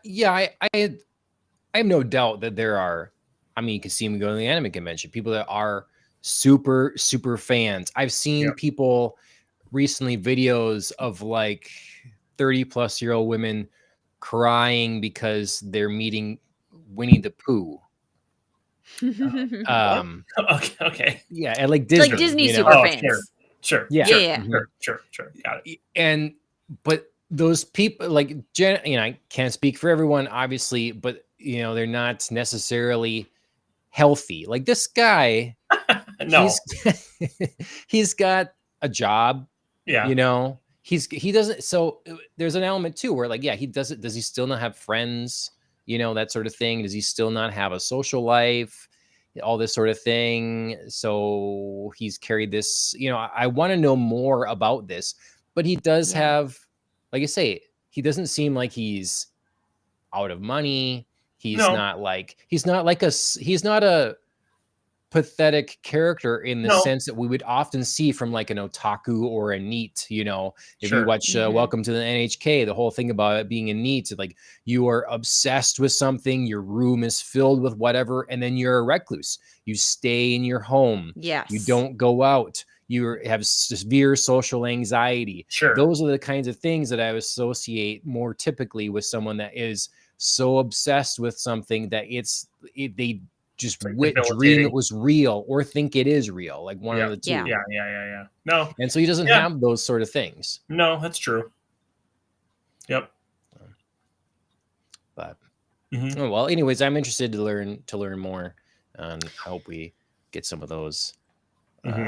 have no doubt that there are. I mean, you can see me go to the anime convention. People that are super fans. I've seen people recently videos of like 30-plus-year-old women crying because they're meeting Winnie the Pooh. Okay. Yeah, and like Disney, like Disney super fans. Sure. Yeah. Sure. Got it. But those people, like, I can't speak for everyone, obviously, but they're not necessarily healthy. Like this guy, no, he's got a job. Yeah. He doesn't. So there's an element too where like, yeah, he doesn't. Does he still not have friends? That sort of thing. Does he still not have a social life? All this sort of thing. So he's carried this. I want to know more about this, but he does have, like I say, he doesn't seem like he's out of money. He's not a pathetic character in the sense that we would often see from like an otaku or a NEET. If you watch Welcome to the NHK, the whole thing about it being a NEET, like you are obsessed with something, your room is filled with whatever, and then you're a recluse. You stay in your home. Yes. You don't go out. You have severe social anxiety. Sure. Those are the kinds of things that I associate more typically with someone that is so obsessed with something that they just dream it was real or think it is real, like one of the two. Yeah. No. And so he doesn't have those sort of things. No, that's true. Yep. But well, anyways, I'm interested to learn more, and I hope we get some of those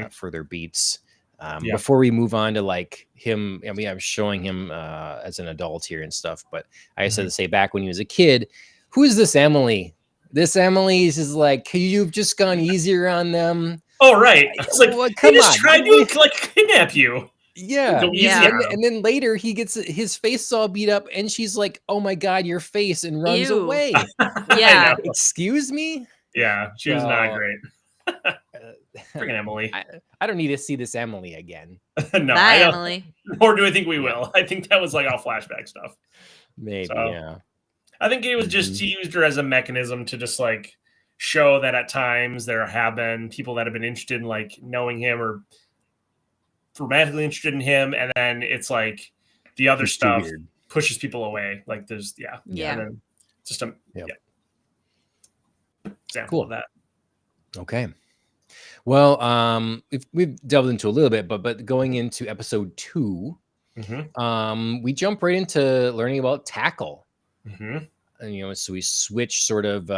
further beats. Before we move on to like him, I mean, I'm showing him as an adult here and stuff, but I said to say back when he was a kid, who is this Emily? This Emily is just like, you've just gone easier on them. Oh, right. It's like, well, he just tried to like kidnap you. Yeah. And then later he gets his face all beat up and she's like, oh my God, your face, and runs away. Yeah. Excuse me? Yeah, she was not great. Freaking Emily. I don't need to see this Emily again. No, bye, Emily. Nor do I think we will. I think that was like all flashback stuff. Maybe, yeah. I think it was just he used her as a mechanism to just like show that at times there have been people that have been interested in like knowing him or romantically interested in him, and then it's like the other stuff pushes people away. Like there's and then just example of that. Okay. Well, we've delved into a little bit, but going into episode 2, we jump right into learning about tackle. And, so we switch sort of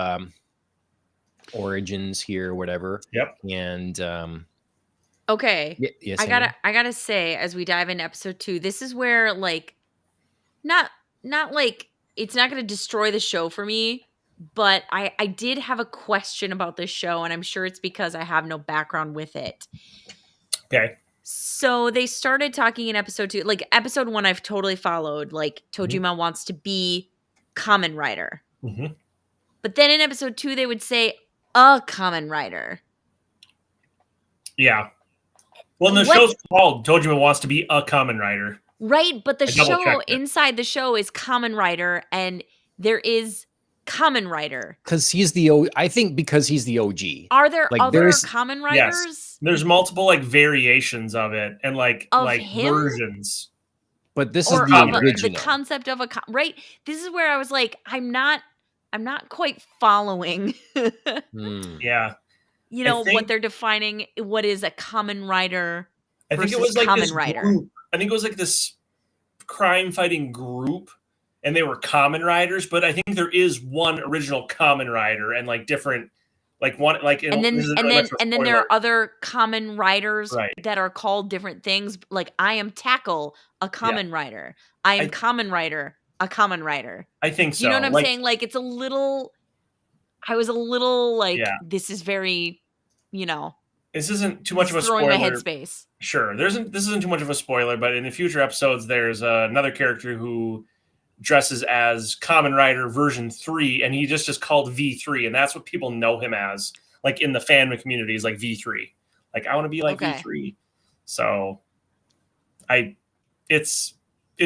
origins here, whatever. Yep. And okay. Yes, I gotta say, as we dive into episode 2, this is where like not like it's not gonna destroy the show for me, but I did have a question about this show, and I'm sure it's because I have no background with it. Okay. So they started talking in episode 2, like episode 1 I've totally followed, like Tojima wants to be Kamen Rider. But then in episode 2 they would say a Kamen Rider. Yeah. Well, the show's called Tojima Wants to Be a Kamen Rider. Right, but the show inside the show is Kamen Rider, and there is Kamen Rider. Because he's I think because he's the OG. Are there other Kamen Riders? Yes. There's multiple like variations of it and like versions. But this is the original. The concept of right? This is where I was like, I'm not quite following. Yeah. What they're defining, what is a Kamen Rider versus I think it was like Kamen Rider. Group. I think it was like this crime fighting group, and they were Kamen Riders, but I think there is one original Kamen Rider and like different Like one, like And then this isn't and really then much of a and then there spoiler. are other common riders Right. that are called different things. Like I am Tackle, a Yeah. common rider. I am I Common Rider, a common rider. I think Do you know what so. I'm Like, saying? Like it's a little. I was a little like, yeah, this is very, you know, this isn't too this much is of a throwing my spoiler. headspace. Sure, this isn't too much of a spoiler, but in the future episodes, there's another character who dresses as Kamen Rider version 3, and he just is called V3, and that's what people know him as, like in the fandom community, is like V3. Like, I want to be like Okay. V3. So it's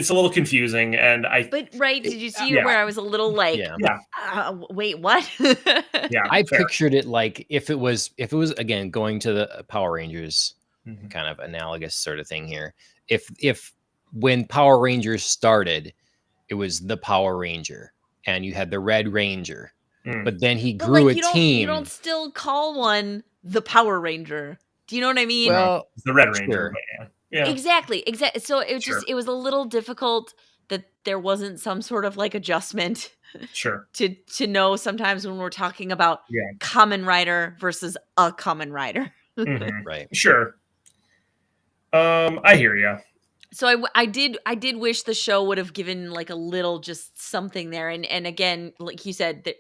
a little confusing, and But right, did you see yeah. where I was a little like, Yeah. wait, what? Yeah, I fair. pictured it like if it was again going to the Power Rangers Mhm. kind of analogous sort of thing here. If when Power Rangers started, it was the Power Ranger and you had the Red Ranger, but then he But grew like a you team. don't still call one the Power Ranger. Do you know what I mean? Well, It's the Red Ranger, sure. but yeah. Exactly. So Sure. it was a little difficult that there wasn't some sort of like adjustment Sure. to know sometimes when we're talking about Yeah. Common Rider versus a Common Rider. Mhm. Right. Sure. I hear you. So I did wish the show would have given like a little just something there, and again, like you said, that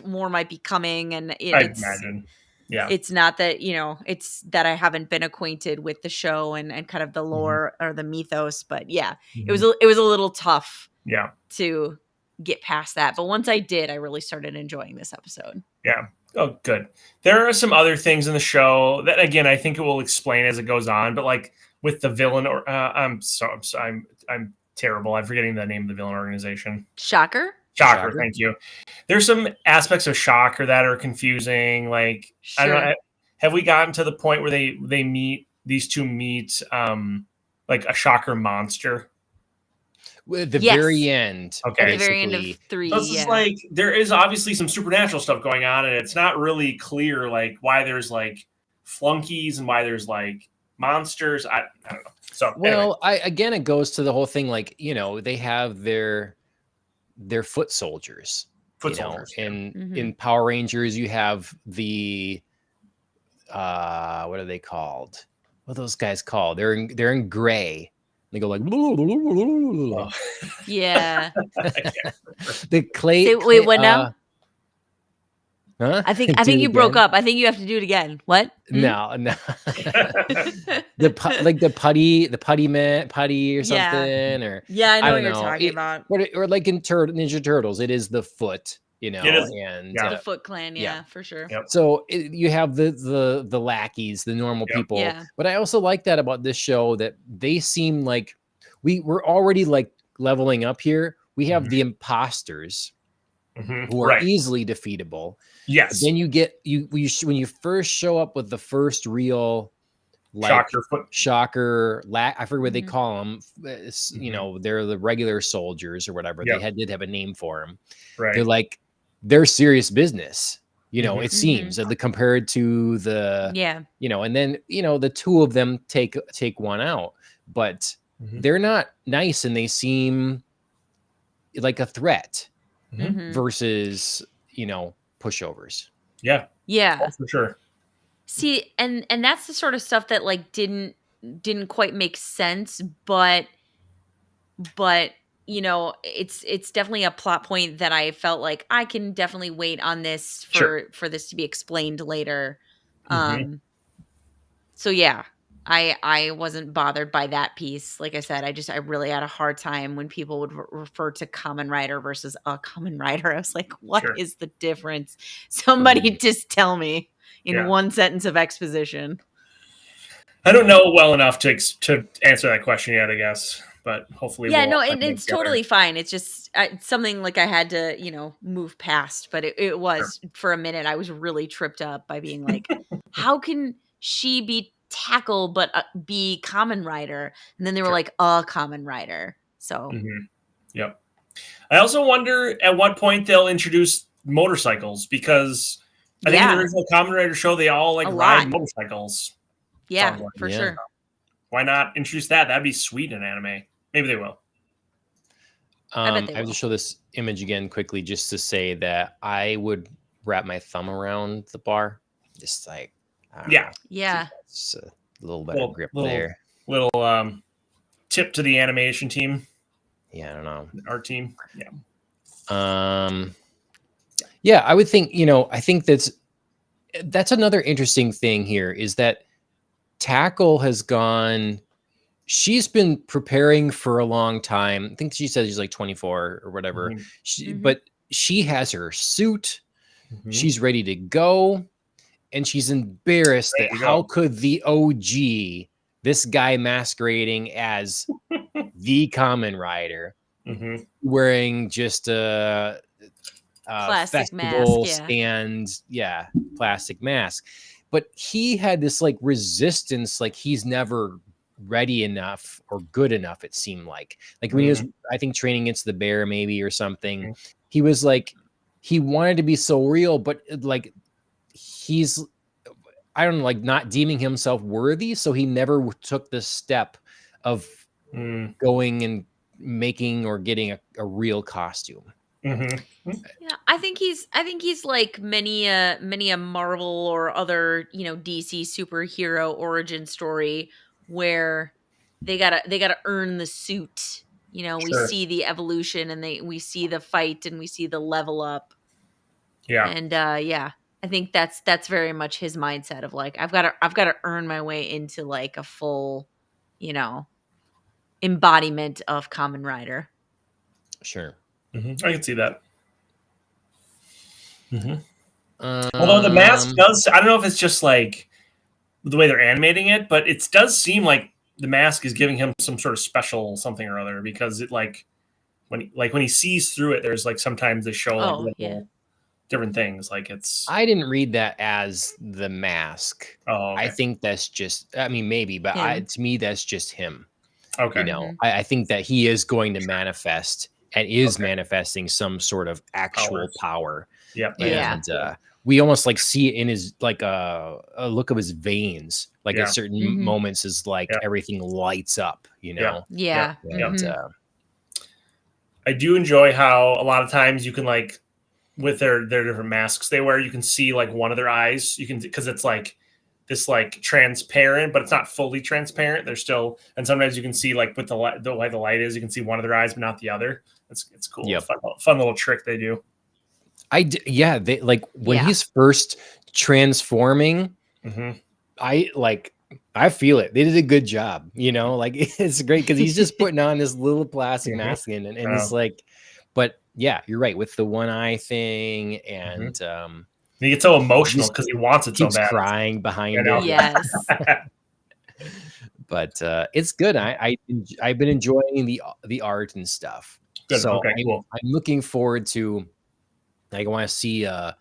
more might be coming, and I'd imagine. Yeah. it's not that, you know, it's that I haven't been acquainted with the show and kind of the lore or the mythos, but yeah, it was a little tough Yeah. to get past that, but once I did, I really started enjoying this episode. Yeah. Oh, good. There are some other things in the show that, again, I think it will explain as it goes on. But like with the villain, or I'm terrible. I'm forgetting the name of the villain organization. Shocker. Shocker. Thank you. There's some aspects of Shocker that are confusing. Like I don't know. Have we gotten to the point where these two meet like a Shocker monster? At the Yes. very end. Okay. At the very end of 3, So this is like, there is obviously some supernatural stuff going on, and it's not really clear like why there's like flunkies and why there's like monsters. I don't know. So Well, again, it goes to the whole thing. Like, you know, they have their foot soldiers. Foot you know, soldiers, in Power Rangers, you have the what are they called? What are those guys called? They're in gray. They go like, yeah. the clay. Wait, what now? Huh? I think you broke up. I think you have to do it again. What? No. the putty or something, or I know what you're know. talking about. Or like in Ninja Turtles, it is the foot, you know, and the Foot Clan, for sure. Yep. So you have the lackeys, the normal people. Yeah. But I also like that about this show, that they seem like we're already like leveling up here. We have the imposters who are easily defeatable. Yes. But then you get when you first show up with the first real like shocker I forget what they call them. You know, they're the regular soldiers or whatever. They did have a name for them. Right. They're serious business. You know, it seems compared to the you know, and then you know the two of them take one out, but they're not nice and they seem like a threat versus, you know, pushovers. Yeah. Yeah. For sure. See, and that's the sort of stuff that like didn't quite make sense, but you know, it's definitely a plot point that I felt like I can definitely wait on this for this to be explained later. So yeah, I wasn't bothered by that piece. Like I said, I really had a hard time when people would refer to Kamen Rider versus a Kamen Rider. I was like, what is the difference? Somebody just tell me in one sentence of exposition. I don't know well enough to answer that question yet, I guess, but hopefully it's totally fine. It's just something like I had to, you know, move past, but it was for a minute I was really tripped up by being like, how can she be Tackle but be Kamen Rider? And then they were like, a Kamen Rider. So Yep. I also wonder at what point they'll introduce motorcycles, because I think in the original Kamen Rider show they all like ride motorcycles. Yeah, for sure. Why not introduce that? That'd be sweet in anime. Maybe they will. I bet they I have to show this image again quickly just to say that I would wrap my thumb around the bar. Just like, I don't Yeah. know. Yeah. It's a little better grip there. Little tip to the animation team. Yeah, I don't know. Art team. Yeah. Yeah, I would think, I think that's another interesting thing here is that Tackle has gone. She's been preparing for a long time. I think she said she's like 24 or whatever. But she has her suit. She's ready to go. And she's embarrassed that how could the OG, this guy masquerading as the Kamen Rider, wearing just a plastic festival mask, stand, plastic mask. But he had this like resistance, like he's never ready enough or good enough, it seemed like when he was, I think, training against the bear maybe or something, he was like, he wanted to be so real, but like he's, I don't know, like not deeming himself worthy, so he never took the step of going and making or getting a real costume. Yeah, I think he's like many a Marvel or other, DC superhero origin story where they gotta earn the suit. We see the evolution and we see the fight and we see the level up. Yeah. And I think that's very much his mindset of like I've gotta earn my way into like a full, embodiment of Kamen Rider. Sure. I can see that. Although the mask does, I don't know if it's just like the way they're animating it, but it does seem like the mask is giving him some sort of special something or other, because it like when he sees through it, there's like sometimes they show like little different things. Like it's. I didn't read that as the mask. Oh, okay. I think that's just. I mean, maybe, but to me, that's just him. Okay. I think that he is going to manifest and is manifesting some sort of actual power. Yeah. And we almost like see it in his like a look of his veins. Like at certain moments, is like everything lights up. Yeah. And I do enjoy how a lot of times you can like with their different masks they wear, you can see like one of their eyes. You can, because it's like this like transparent, but it's not fully transparent. They're still, and sometimes you can see like with the way the light is, you can see one of their eyes but not the other. It's cool. Yep. Fun little trick they do. They like when he's first transforming. I feel it. They did a good job. Like it's great because he's just putting on this little plastic mask and it's like, but yeah, you're right with the one eye thing and he gets so emotional because he wants it so bad. Crying behind it. Yes. But it's good. I've been enjoying the art and stuff. Good. So Cool. I'm looking forward to. I want to see a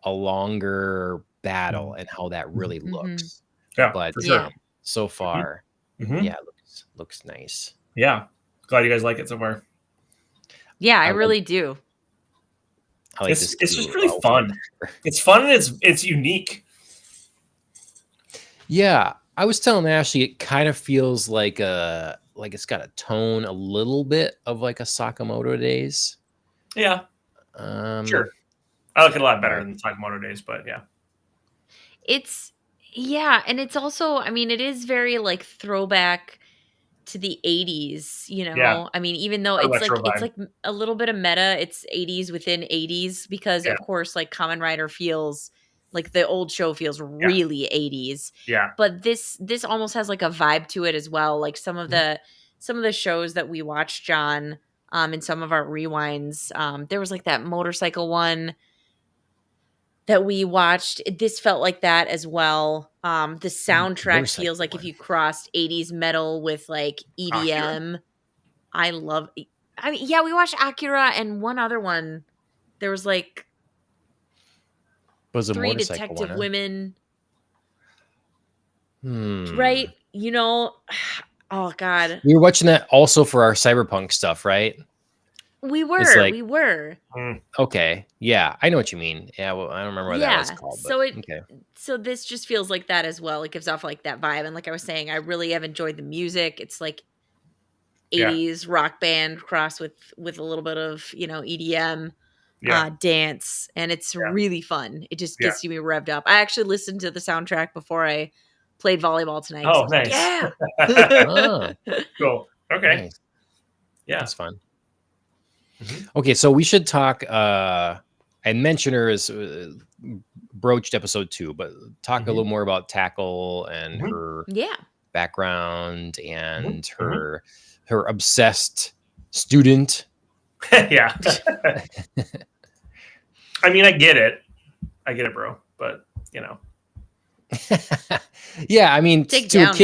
longer battle and how that really looks. Yeah, but for sure. So far, it looks nice. Yeah, glad you guys like it so far. Yeah, I really do. I like it's just really fun. It's fun and it's unique. Yeah, I was telling Ashley, it kind of feels like it's got a tone a little bit of like a Sakamoto Days. Yeah. Sure. I like it a lot better than Sakamoto Days, but yeah. And it's also, I mean, it is very like throwback to the 80s, Yeah. I mean, even though it's like a little bit of meta, it's 80s within 80s because of course like Kamen Rider feels like the old show feels really 80s. Yeah. But this almost has like a vibe to it as well. Like some of the shows that we watched, John, in some of our rewinds, there was like that motorcycle one that we watched. This felt like that as well. The soundtrack feels like if you crossed 80s metal with like EDM. I mean, yeah, we watched Akira and one other one. There was like three detective women. Right? Oh God. We were watching that also for our cyberpunk stuff, right? We were. Okay. Yeah, I know what you mean. Yeah, well, I don't remember what that was called. So this just feels like that as well. It gives off like that vibe. And like I was saying, I really have enjoyed the music. It's like 80s rock band crossed with a little bit of, EDM. dance, and it's really fun. It just gets me revved up. I actually listened to the soundtrack before I played volleyball tonight. Oh, nice. Yeah. Cool. Okay. Nice. Yeah. That's fun. Okay, so we should talk. And Mentioner is broached episode 2, but talk a little more about Tackle and her background and her obsessed student. Yeah. I mean, I get it, bro. But yeah, I mean, Take to down,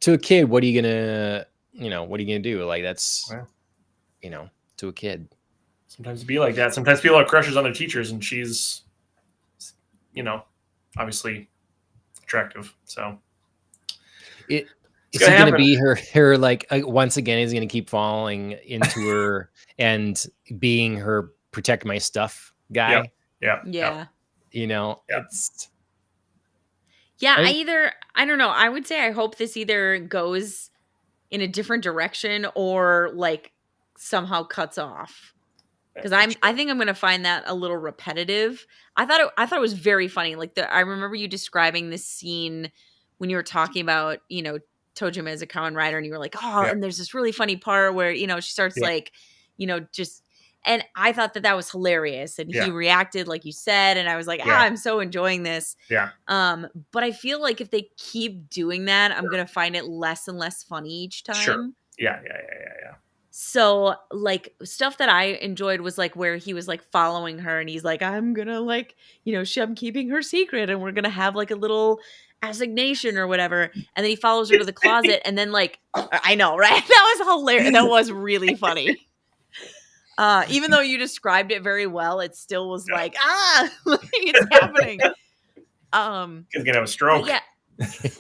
a kid, what are you gonna, do? Like, that's, to a kid. Sometimes it'd be like that. Sometimes people have crushes on their teachers, and she's, obviously attractive. So is he going to be her like once again? Is he going to keep falling into her and being her protect my stuff guy? Yeah. It's. Yeah, I don't know. I would say I hope this either goes in a different direction or like somehow cuts off. Because I think I'm going to find that a little repetitive. I thought it was very funny. Like I remember you describing this scene when you were talking about, Tojima as a Kamen rider, and you were like, and there's this really funny part where, she starts like, just, and I thought that was hilarious. And he reacted like you said, and I was like, I'm so enjoying this. Yeah. But I feel like if they keep doing that, I'm going to find it less and less funny each time. Sure. Yeah. So like stuff that I enjoyed was like where he was like following her and he's like, I'm gonna like, I'm keeping her secret and we're gonna have like a little assignation or whatever. And then he follows her to the closet and then like, I know, right? That was hilarious. That was really funny. Even though you described it very well, it still was like, it's happening. He's gonna have a stroke. Yeah.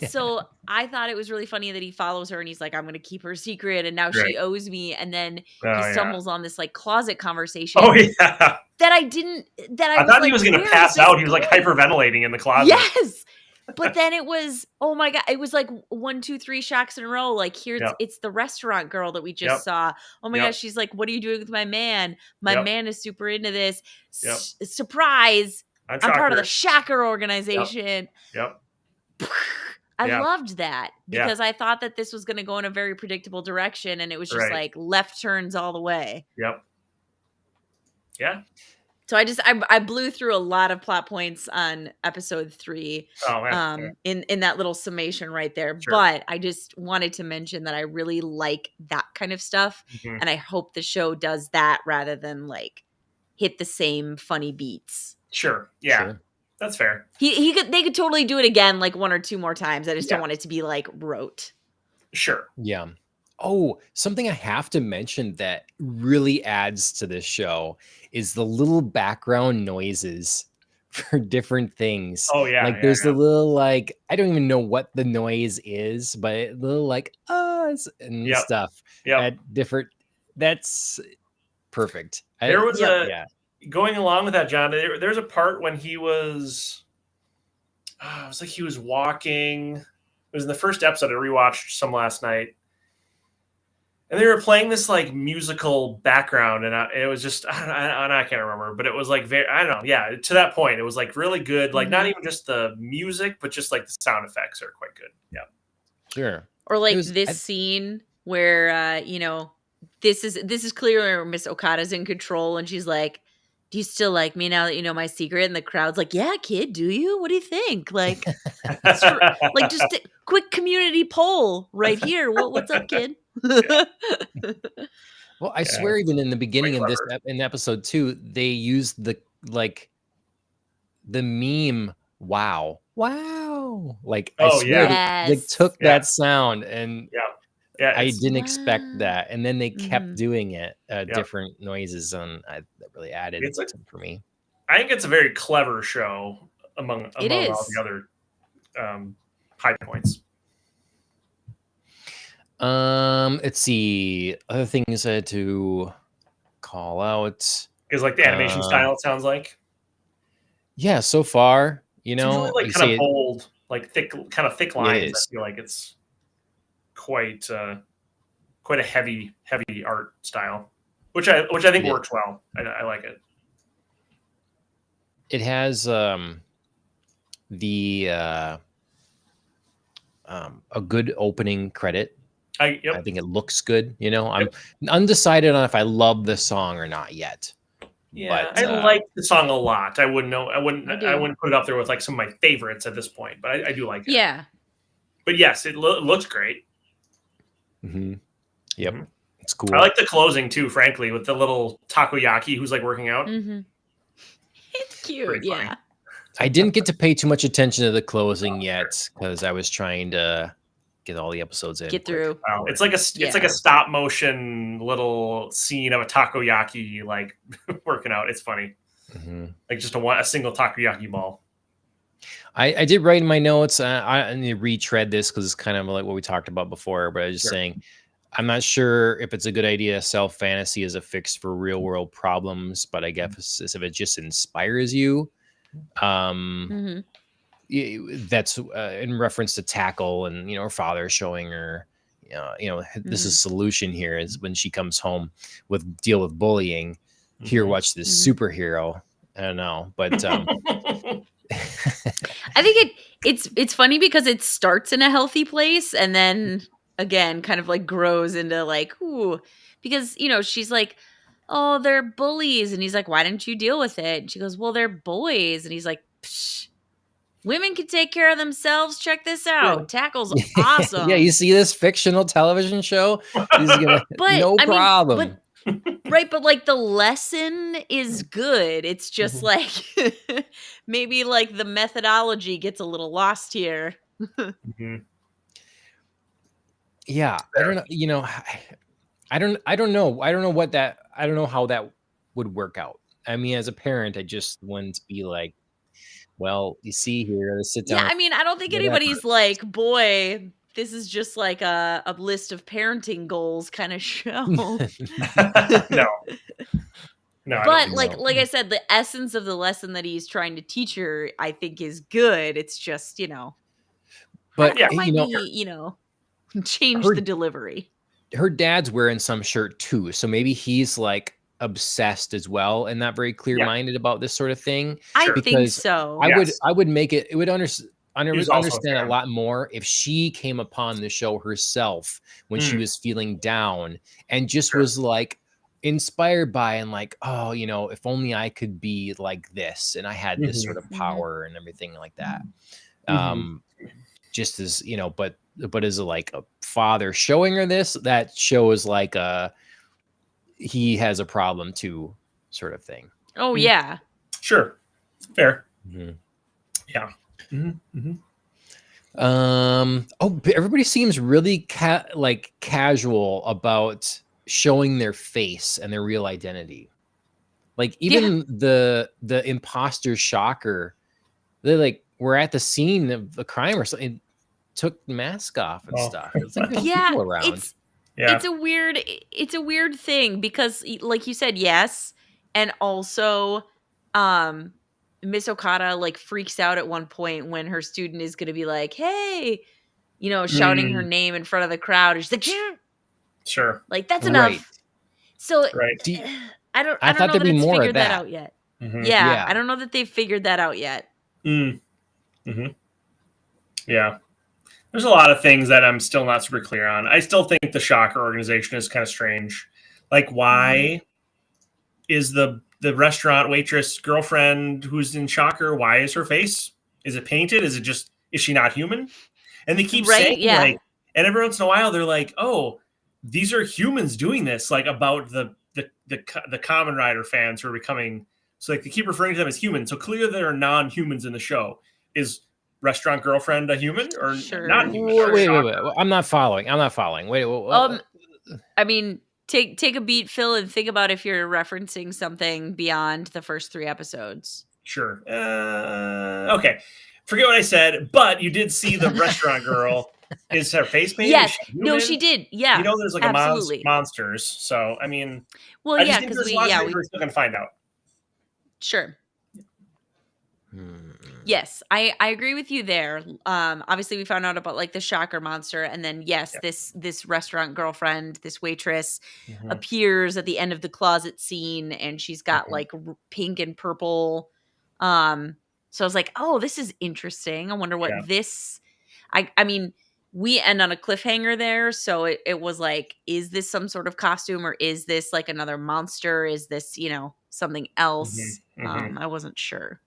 So I thought it was really funny that he follows her and he's like, I'm going to keep her secret. And now she owes me. And then he stumbles on this like closet conversation. Oh yeah. I thought he was going to pass out. He was like hyperventilating in the closet. Yes. But then it was, oh my God, it was like 1, 2, 3 shocks in a row. Like here, it's the restaurant girl that we just saw. Oh my gosh. She's like, what are you doing with my man? My man is super into this. Surprise. I'm part of the Shocker organization. Yep. I loved that because I thought that this was going to go in a very predictable direction and it was just like left turns all the way. Yep. Yeah. So I blew through a lot of plot points on episode 3 in that little summation right there. Sure. But I just wanted to mention that I really like that kind of stuff. And I hope the show does that rather than like hit the same funny beats. Sure. Yeah. Sure. That's fair. They could totally do it again, like 1 or 2 more times. I just don't want it to be like rote. Sure. Yeah. Oh, something I have to mention that really adds to this show is the little background noises for different things. Oh yeah. Like there's a little like I don't even know what the noise is, but a little like and stuff. Yeah. At different. That's perfect. There was going along with that, John, there's a part when he was, it was like he was walking. It was in the first episode. I rewatched some last night. And they were playing this like musical background. And it was just, I can't remember, but it was like, I don't know. Yeah. To that point, it was like really good. Like not even just the music, but just like the sound effects are quite good. Yeah. Sure. Or like scene where, this is clearly Miss Okada's in control and she's like, do you still like me now that you know my secret? And the crowd's like, yeah, kid, do you? What do you think? Like, like just a quick community poll right here. What's up, kid? Well, I swear even in the beginning of this, in episode 2, they used the meme, wow. Like, I swear they took that sound and I didn't expect that. And then they kept doing it, different noises, and that really added something for me. I think it's a very clever show among all the other high points. Let's see. Other things I had to call out. Because like the animation style, it sounds like. Yeah, so far, it's really like kind of bold, like thick lines. I feel like it's quite a heavy art style, which I think works well. I like it. it has the a good opening credit. I think it looks good. You know, I'm undecided on if I love the song or not yet. Yeah, but, I like the song a lot. I wouldn't do. put it up there with like some of my favorites at this point, but I do like it. Yeah. But yes, it looks great. Mm-hmm. Yep, Mhm. it's cool. I like the closing too, frankly, with the little takoyaki who's like working out. Mm-hmm. It's cute. Yeah. I didn't get to pay too much attention to the closing yet because I was trying to get all the episodes in. Get through. Wow. It's like a stop motion little scene of a takoyaki like working out. It's funny. Mm-hmm. Like just a single takoyaki ball. I did write in my notes. I need to retread this because it's kind of like what we talked about before. But I was just saying, I'm not sure if it's a good idea to sell fantasy as a fix for real world problems. But I guess if it just inspires you, Mm-hmm. that's in reference to Tackle and her father showing her. This is solution here is when she comes home deal with bullying. Here, watch this superhero. I don't know, but I think it's funny because it starts in a healthy place and then again kind of like grows into like, ooh, because she's like, oh, they're bullies, and he's like, why didn't you deal with it? And she goes, well, they're boys, and he's like, psh, women can take care of themselves. Check this out. Tackle's awesome. Yeah, you see this fictional television show? He's gonna problem. Right, but like the lesson is good. It's just like maybe like the methodology gets a little lost here. Yeah, I don't know. I don't know. I don't know how that would work out. I mean, as a parent, I just wouldn't be like, well, you see here, let's sit down. Yeah, I mean, I don't think anybody's like, boy, this is just like a list of parenting goals kind of show. No. But like I said, the essence of the lesson that he's trying to teach her, I think, is good. It's just, but might be, change the delivery. Her dad's wearing some shirt too, so maybe he's like obsessed as well and not very clear-minded about this sort of thing. I think so. I would make it. It would understand a lot more if she came upon the show herself when she was feeling down and just was like inspired by and like, oh, if only I could be like this and I had this sort of power and everything like that. Just as but as like a father showing her this, that shows like he has a problem too, sort of thing. Oh yeah, sure, fair. Yeah. Everybody seems really casual about showing their face and their real identity. Like even the imposter shocker, they like were at the scene of the crime or something, took the mask off and stuff. It's like there's people around. It's a weird thing because like you said, yes, and also Miss Okada like freaks out at one point when her student is going to be like, hey, shouting her name in front of the crowd. And she's like, sure, like that's enough. Right. So I don't know that it's figured that out yet. Yeah, I don't know that they've figured that out yet. Yeah. There's a lot of things that I'm still not super clear on. I still think the Shocker organization is kind of strange. Like, why is the restaurant waitress girlfriend who's in Shocker, why is her face? Is it painted? Is she not human? And they keep saying, like, and every once in a while they're like, oh, these are humans doing this, like about the Kamen Rider fans who are becoming, so like they keep referring to them as humans. So clearly there are non-humans in the show. Is restaurant girlfriend a human or not human? Wait. I'm not following. Wait. I mean, take a beat, Phil, and think about if you're referencing something beyond the first 3 episodes. Sure. Okay. Forget what I said, but you did see the restaurant girl. Is her face painted? Yes. No, she did. Yeah. There's like a monsters. So, I mean, well, yeah, because we're still going to find out. Sure. Yes, I agree with you there. Obviously we found out about like the Shocker monster, and then this restaurant girlfriend, this waitress appears at the end of the closet scene, and she's got like pink and purple So I was like, oh, this is interesting. I wonder what Yeah. this. I mean, we end on a cliffhanger there, so it was like, is this some sort of costume, or is this like another monster? Is this something else? I wasn't sure.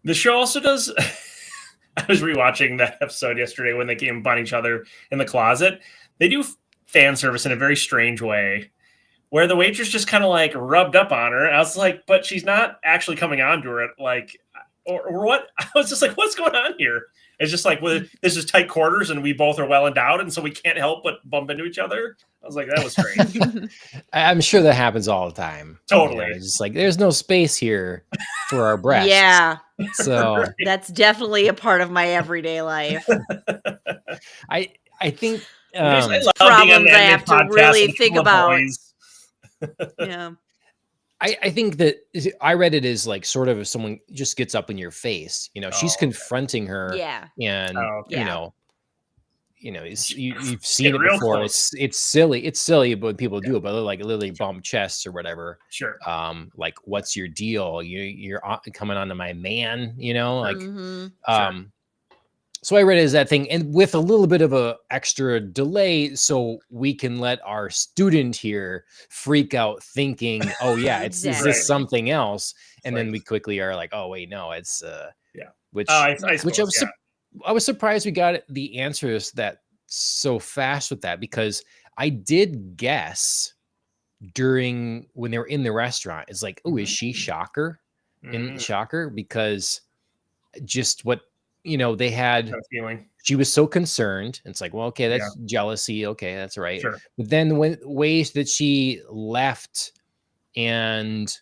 The show also does. I was rewatching that episode yesterday when they came upon each other in the closet. They do fan service in a very strange way, where the waitress just kind of like rubbed up on her. I was like, but she's not actually coming onto her. Like, or what? I was just like, what's going on here? It's just like, well, this is tight quarters and we both are well endowed, and so we can't help but bump into each other. I was like, that was strange. I'm sure that happens all the time. Totally. It's just like, there's no space here for our breasts. Yeah. So Right. That's definitely a part of my everyday life. I think I love being on Problems the I anime have to podcast really with a think couple of about. boys. Yeah. I think that I read it as like sort of if someone just gets up in your face, she's okay. confronting her, Yeah. and Yeah. you've seen it real before. close. It's silly when people do it, but they're like literally bump chests or whatever. Sure. Like, what's your deal? You're coming onto my man, like, Sure. So I read it as that thing, and with a little bit of a extra delay, so we can let our student here freak out, thinking, "Oh yeah, is Exactly. this something else?" And Like- then we quickly are like, "Oh wait, no, it's Yeah. Which I which suppose, I was surprised we got the answers that so fast with that, because I did guess during when they were in the restaurant, it's like, oh, is she Shocker in Shocker? Because just what they had, that feeling. she was so concerned. It's like, well, okay, that's jealousy. Okay, that's right. Sure. But then when ways that she left, and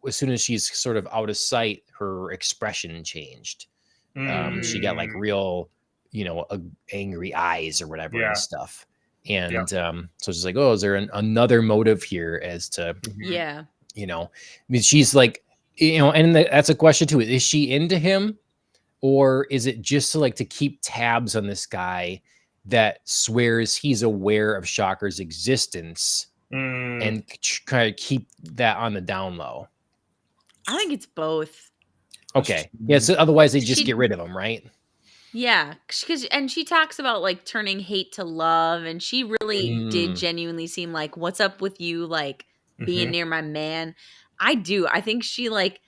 as soon as she's sort of out of sight, her expression changed. She got like real, angry eyes or whatever and stuff. And so it's just like, oh, is there another motive here as to, Yeah. I mean, she's like, and that's a question too. Is she into him? Or is it just to keep tabs on this guy that swears he's aware of Shocker's existence and kind of keep that on the down low? I think it's both. Okay. Yeah. So otherwise they just get rid of him, right? Yeah. And she talks about like turning hate to love. And she really did genuinely seem like, what's up with you? Like being near my man. I do. I think she like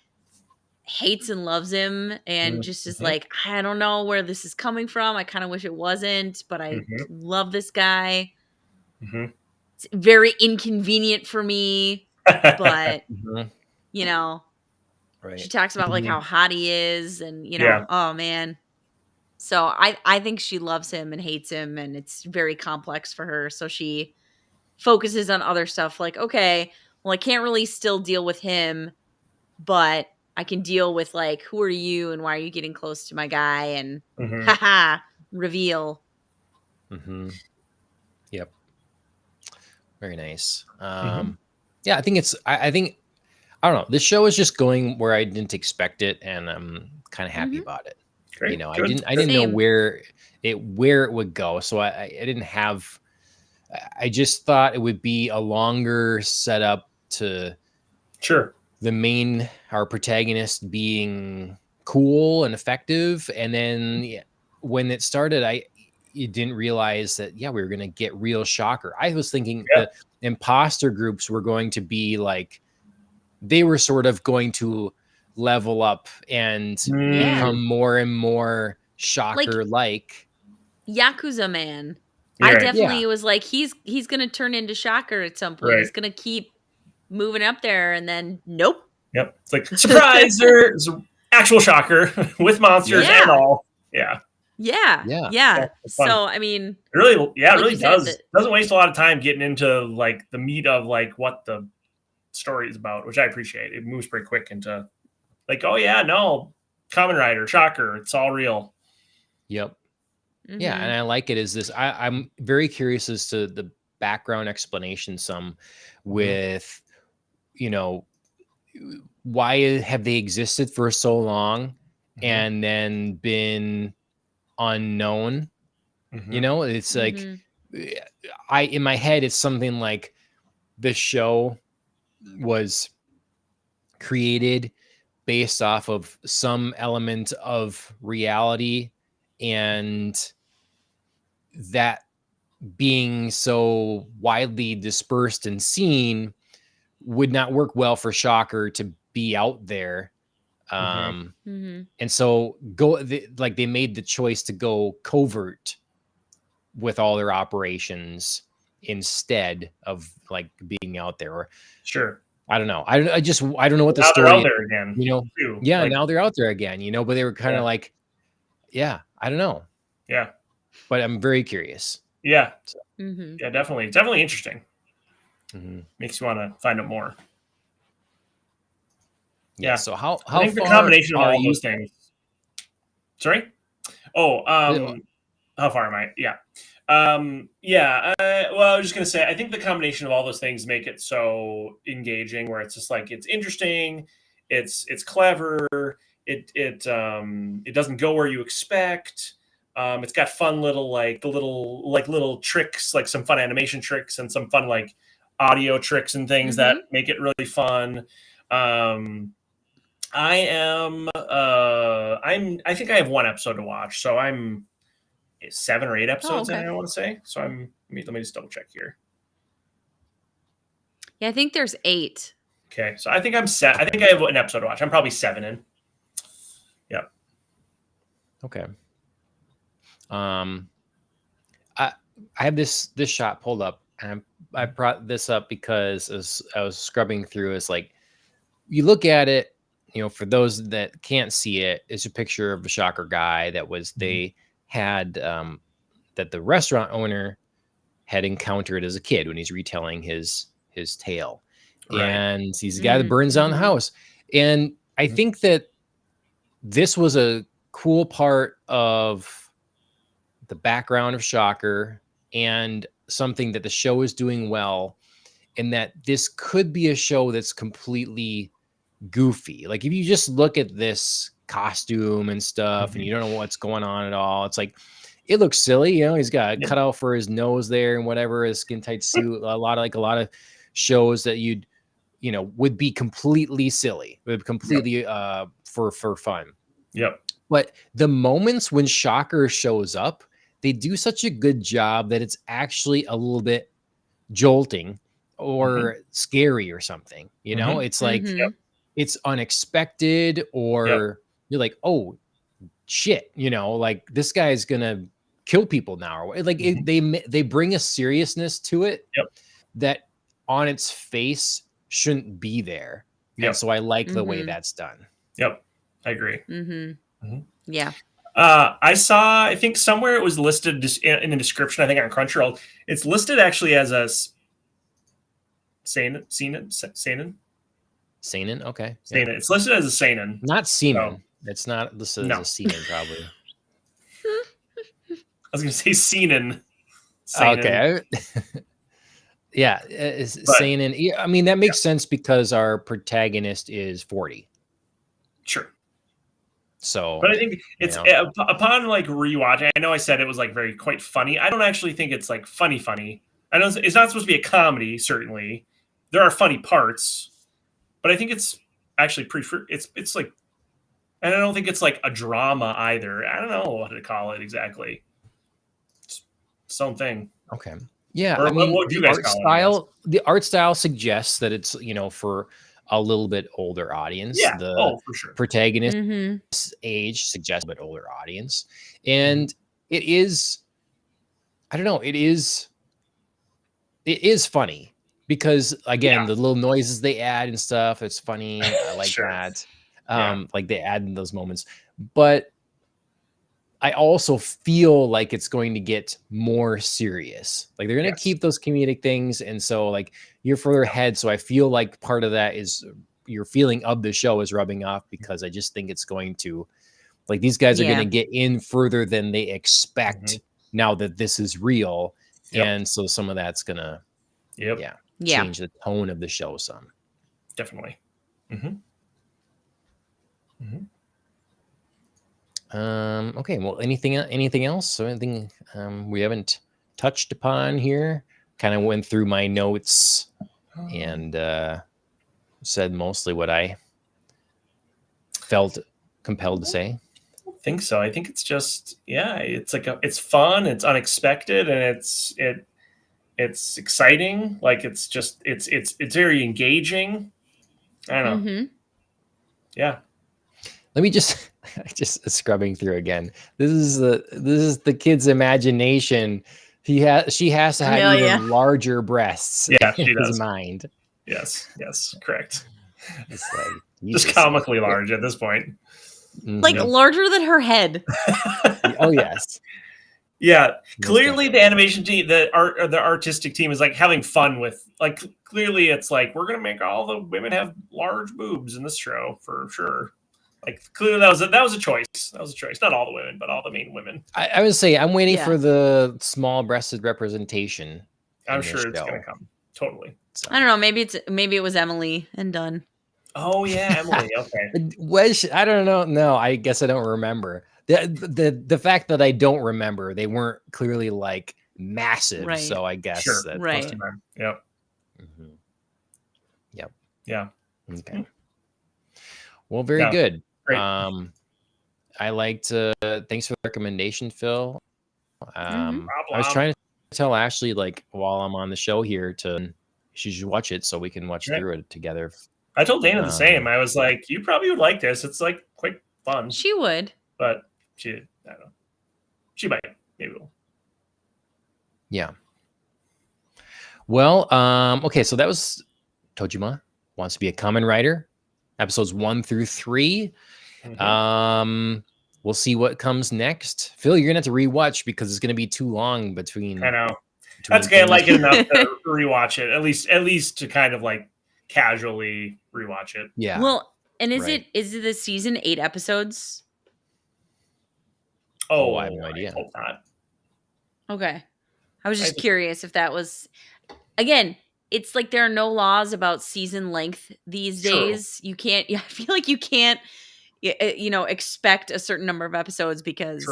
hates and loves him, and just is like, I don't know where this is coming from. I kind of wish it wasn't, but I love this guy. It's very inconvenient for me, but right. She talks about like how hot he is, and oh man. So I think she loves him and hates him, and it's very complex for her. So she focuses on other stuff like, okay, well, I can't really still deal with him, but I can deal with like, who are you and why are you getting close to my guy? And haha, reveal. Yep. Very nice. Yeah, I think I think, I don't know. This show is just going where I didn't expect it, and I'm kind of happy about it. Great. I didn't know where it would go. So I didn't have, I just thought it would be a longer setup to our protagonist being cool and effective. And then when it started, you didn't realize that, we were going to get real Shocker. I was thinking the imposter groups were going to be like, they were sort of going to level up and become more and more Shocker-like. Yakuza Man. I definitely was like, he's going to turn into Shocker at some point. He's going to keep moving up there, and then nope. Yep. It's like, surprise, there's an actual Shocker with monsters and all. Yeah. So I mean, it really does. Doesn't waste a lot of time getting into like the meat of like what the story is about, which I appreciate. It moves pretty quick into like, oh yeah, no, Kamen Rider, Shocker, it's all real. Yep. Yeah, and I like it as this. I'm very curious as to the background explanation. Some with, why have they existed for so long and then been unknown? It's like in my head, it's something like the show was created based off of some element of reality, and that being so widely dispersed and seen would not work well for Shocker to be out there. And so they made the choice to go covert with all their operations instead of like being out there. Or Sure. I don't know. I don't know what the now story they're out there again. You know, too. yeah, Like, now they're out there again. You know, but they were kind of like, yeah, I don't know. Yeah. But I'm very curious. Yeah. So. Yeah, definitely. Definitely interesting. Makes you want to find out more. Yeah. So how I think far the combination of are all you? those things. Sorry? Oh, how far am I? Yeah. Well, I was just gonna say, I think the combination of all those things make it so engaging, where it's just like it's interesting, it's clever, it doesn't go where you expect. It's got fun little tricks, like some fun animation tricks and some fun like audio tricks and things that make it really fun. I think I have one episode to watch, so I'm 7 or 8 episodes in, I want to say. So let me just double check here. Yeah, I think there's 8. Okay, so I think I'm set. I think I have an episode to watch. I'm probably 7 in. Yeah. Okay. I have this shot pulled up, and I brought this up because as I was scrubbing through, it's like you look at it, you know, for those that can't see it, it's a picture of a Shocker guy that was they had that the restaurant owner had encountered as a kid when he's retelling his tale. Right. And he's the guy that burns down the house. And I think that this was a cool part of the background of Shocker and something that the show is doing well, in that this could be a show that's completely goofy. Like if you just look at this costume and stuff and you don't know what's going on at all, it's like it looks silly. You know, he's got a cutout for his nose there and whatever, his skin tight suit. A lot of shows that would be completely silly, would completely for fun. Yep. But the moments when Shocker shows up, they do such a good job that it's actually a little bit jolting or scary or something. You know, it's like it's unexpected, or you're like, oh shit, you know, like this guy's gonna kill people now, or like they bring a seriousness to it that on its face shouldn't be there. And so I like the way that's done. Yep, I agree. Yeah. I think somewhere it was listed just in the description, I think on Crunchyroll, it's listed actually as a seinen. Seinen, okay. Seinen. Yeah. It's listed as a seinen. Not semen. It's not listed as a seinen, probably. I was going to say seinen. Okay. Yeah, seinen. I mean, that makes sense because our protagonist is 40. Sure. So, but I think it's upon like rewatch. I know I said it was like quite funny. I don't actually think it's like funny. I know it's not supposed to be a comedy. Certainly, there are funny parts, but I think it's actually it's like, and I don't think it's like a drama either. I don't know what to call it exactly. It's its own thing. Okay. Yeah, or I mean, what do you guys call it? The art style suggests that it's for a little bit older audience. Yeah. The for sure. Protagonist's age suggests a bit older audience. And it is, I don't know, it is funny because again, the little noises they add and stuff, it's funny. I like that. Like they add in those moments. But I also feel like it's going to get more serious. Like they're going to keep those comedic things. And so like you're further ahead. So I feel like part of that is your feeling of the show is rubbing off, because I just think it's going to, like, these guys are going to get in further than they expect now that this is real. And so some of that's going to, change the tone of the show some. Definitely. Okay. Well, anything else? So anything we haven't touched upon here? Kind of went through my notes and said mostly what I felt compelled to say? I don't think so. I think it's just, it's like it's fun, it's unexpected, and it's exciting. Like it's very engaging. I don't know. Mm-hmm. Yeah. Let me just scrubbing through again. This is the kid's imagination. She has to have Hell even yeah. larger breasts Yeah, in she his does. mind. Yes, correct. It's like Just comically large at this point. Like larger than her head. Oh yes. Yeah, clearly the animation team, the artistic team is like having fun with, like, clearly it's like, we're gonna make all the women have large boobs in this show for sure. Like clearly that was a choice. That was a choice. Not all the women, but all the main women. I would say I'm waiting for the small-breasted representation. I'm sure it's gonna come. Totally. So. I don't know. Maybe it was Emily and done. Oh yeah, Emily. Okay. I don't know. No, I guess I don't remember. The fact that I don't remember, they weren't clearly like massive. Right. So I guess that right. Yep. Mm-hmm. Yep. Yeah. Okay. Well, very good. Great. I liked. Thanks for the recommendation, Phil. I was trying to tell Ashley, like, while I'm on the show here, she should watch it so we can watch through it together. I told Dana the same. I was like, you probably would like this. It's like quite fun. She would, but I don't know. She might. Maybe will. Yeah. Well, okay. So that was Tojima Wants to Be a Kamen Rider, episodes 1 through 3. Mm-hmm. We'll see what comes next. Phil, you're gonna have to rewatch because it's gonna be too long between. I know. That's okay. I like it enough to rewatch it. At least to kind of like casually rewatch it. Yeah. Well, and is it the season 8 episodes? Oh, I have no idea. I hope not. Okay. I was just curious if that was, again, it's like there are no laws about season length these days. You can't, I feel like you can't, expect a certain number of episodes because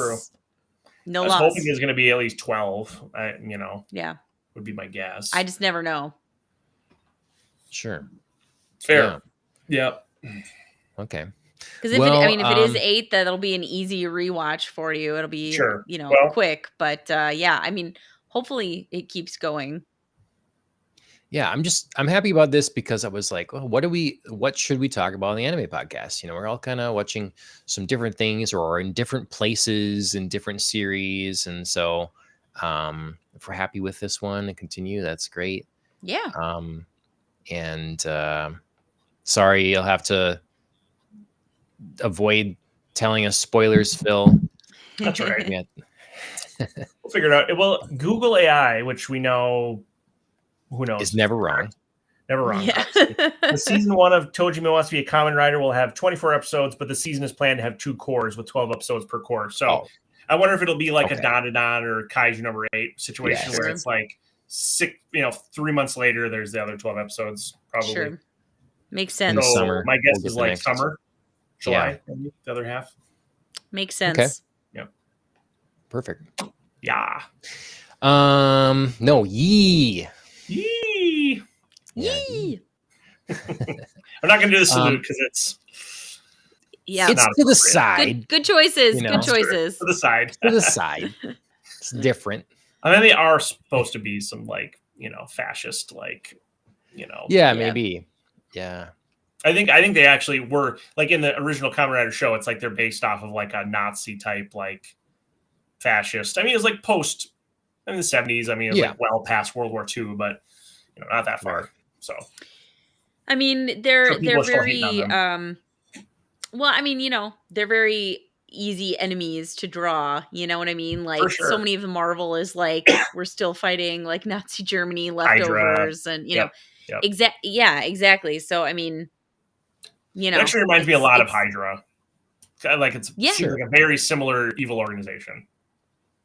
no laws. I was hoping there's going to be at least 12, Yeah. Would be my guess. I just never know. Sure. Fair. Yeah. Okay. Because if it is 8, that'll be an easy rewatch for you. It'll be, quick. But hopefully it keeps going. Yeah, I'm happy about this because I was like, well, what should we talk about in the anime podcast? We're all kind of watching some different things or in different places in different series. And so if we're happy with this one and continue, that's great. Yeah. Sorry, you'll have to avoid telling us spoilers, Phil. That's right. Yeah. We'll figure it out. Well, Google AI, which we know, who knows, is never wrong. Never wrong. Yeah. The season 1 of Tojima Wants to Be a Kamen Rider will have 24 episodes, but the season is planned to have 2 cores with 12 episodes per core. So I wonder if it'll be like a Dandadan or Kaiju number 8 situation where it's like 6, 3 months later, there's the other 12 episodes. Probably. Sure. Makes sense. In the summer. My guess is like summer, July, maybe the other half. Makes sense. Okay. Yep. Perfect. Yeah. No, yee. Yee. Yeah. Yee. I'm not going to do the salute because it's it's to the side. Good choices. Good choices. To the side. To the side. It's different. I mean, they are supposed to be some fascist, Yeah, maybe. Yeah. I think they actually were, like, in the original Kamen Rider show. It's like they're based off of like a Nazi type, like, fascist. I mean, it's like post in the 70s. I mean, it was like well past World War II, but not that far. So, I mean, they're very they're very easy enemies to draw. You know what I mean? Like, so many of the Marvel is like we're still fighting like Nazi Germany leftovers, Hydra. And exactly. So I mean, it actually reminds me a lot of Hydra. Like it's like a very similar evil organization.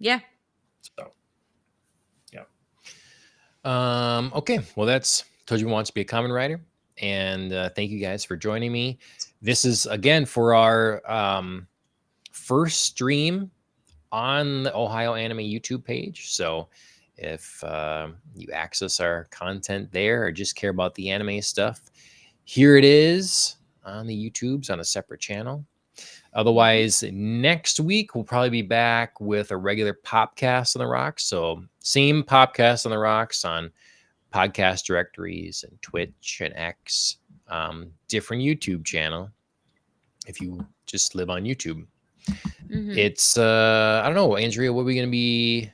Yeah. So, yeah. Okay. Well, that's Tojima Wants to Be a Kamen Rider, and thank you guys for joining me. This is again for our first stream on the Ohio Anime YouTube page. So if you access our content there or just care about the anime stuff, here it is. on the YouTubes on a separate channel. Otherwise, next week we'll probably be back with a regular podcast on the rocks. So same podcast on the rocks on podcast directories and Twitch and X, different YouTube channel. If you just live on YouTube, it's I don't know, Andrea, what are we gonna be?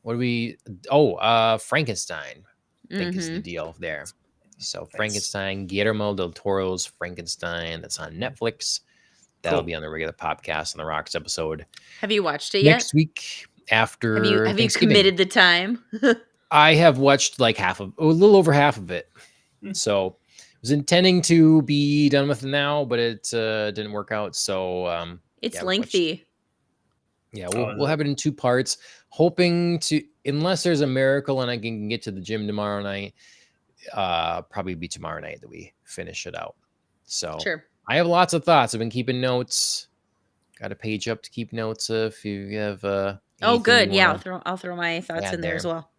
Frankenstein, I think is the deal there. So Frankenstein, Guillermo del Toro's Frankenstein, that's on Netflix. That'll be on the regular podcast on the rocks episode. Have you watched it yet? Next week after have you committed the time? I have watched like a little over half of it. So I was intending to be done with it now, but it didn't work out. So it's lengthy. We'll have it in 2 parts, hoping to, unless there's a miracle and I can get to the gym tomorrow night, probably be tomorrow night that we finish it out. So sure. I have lots of thoughts. I've been keeping notes. Got a page up to keep notes if you have oh good. Yeah, I'll throw my thoughts in there as well.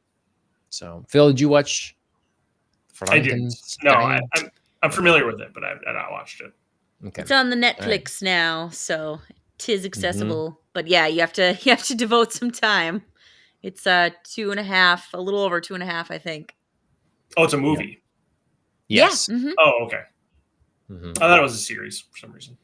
So Phil, did you watch I did. No, I'm familiar with it, but I've not watched it. Okay. It's on the Netflix now, so 'tis accessible. But yeah, you have to devote some time. It's 2.5, a little over 2.5, I think. Oh, it's a movie. Yeah. Yes. Yeah. Oh, okay. I thought it was a series for some reason.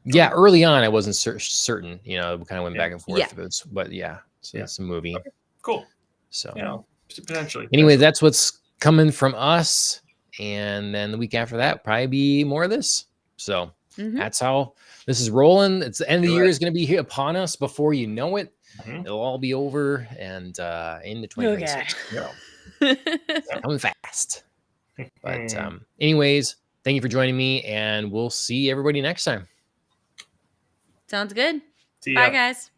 Yeah, early on I wasn't certain. You know, we kind of went back and forth. Yeah. But yeah, so it's a movie. Okay. Cool. So potentially. Anyway, that's what's coming from us, and then the week after that probably be more of this. So that's how this is rolling. It's the end of the year is going to be here upon us before you know it. It'll all be over and into 2026. Coming fast. But anyways, thank you for joining me, and we'll see everybody next time. Sounds good. See ya. Bye, guys.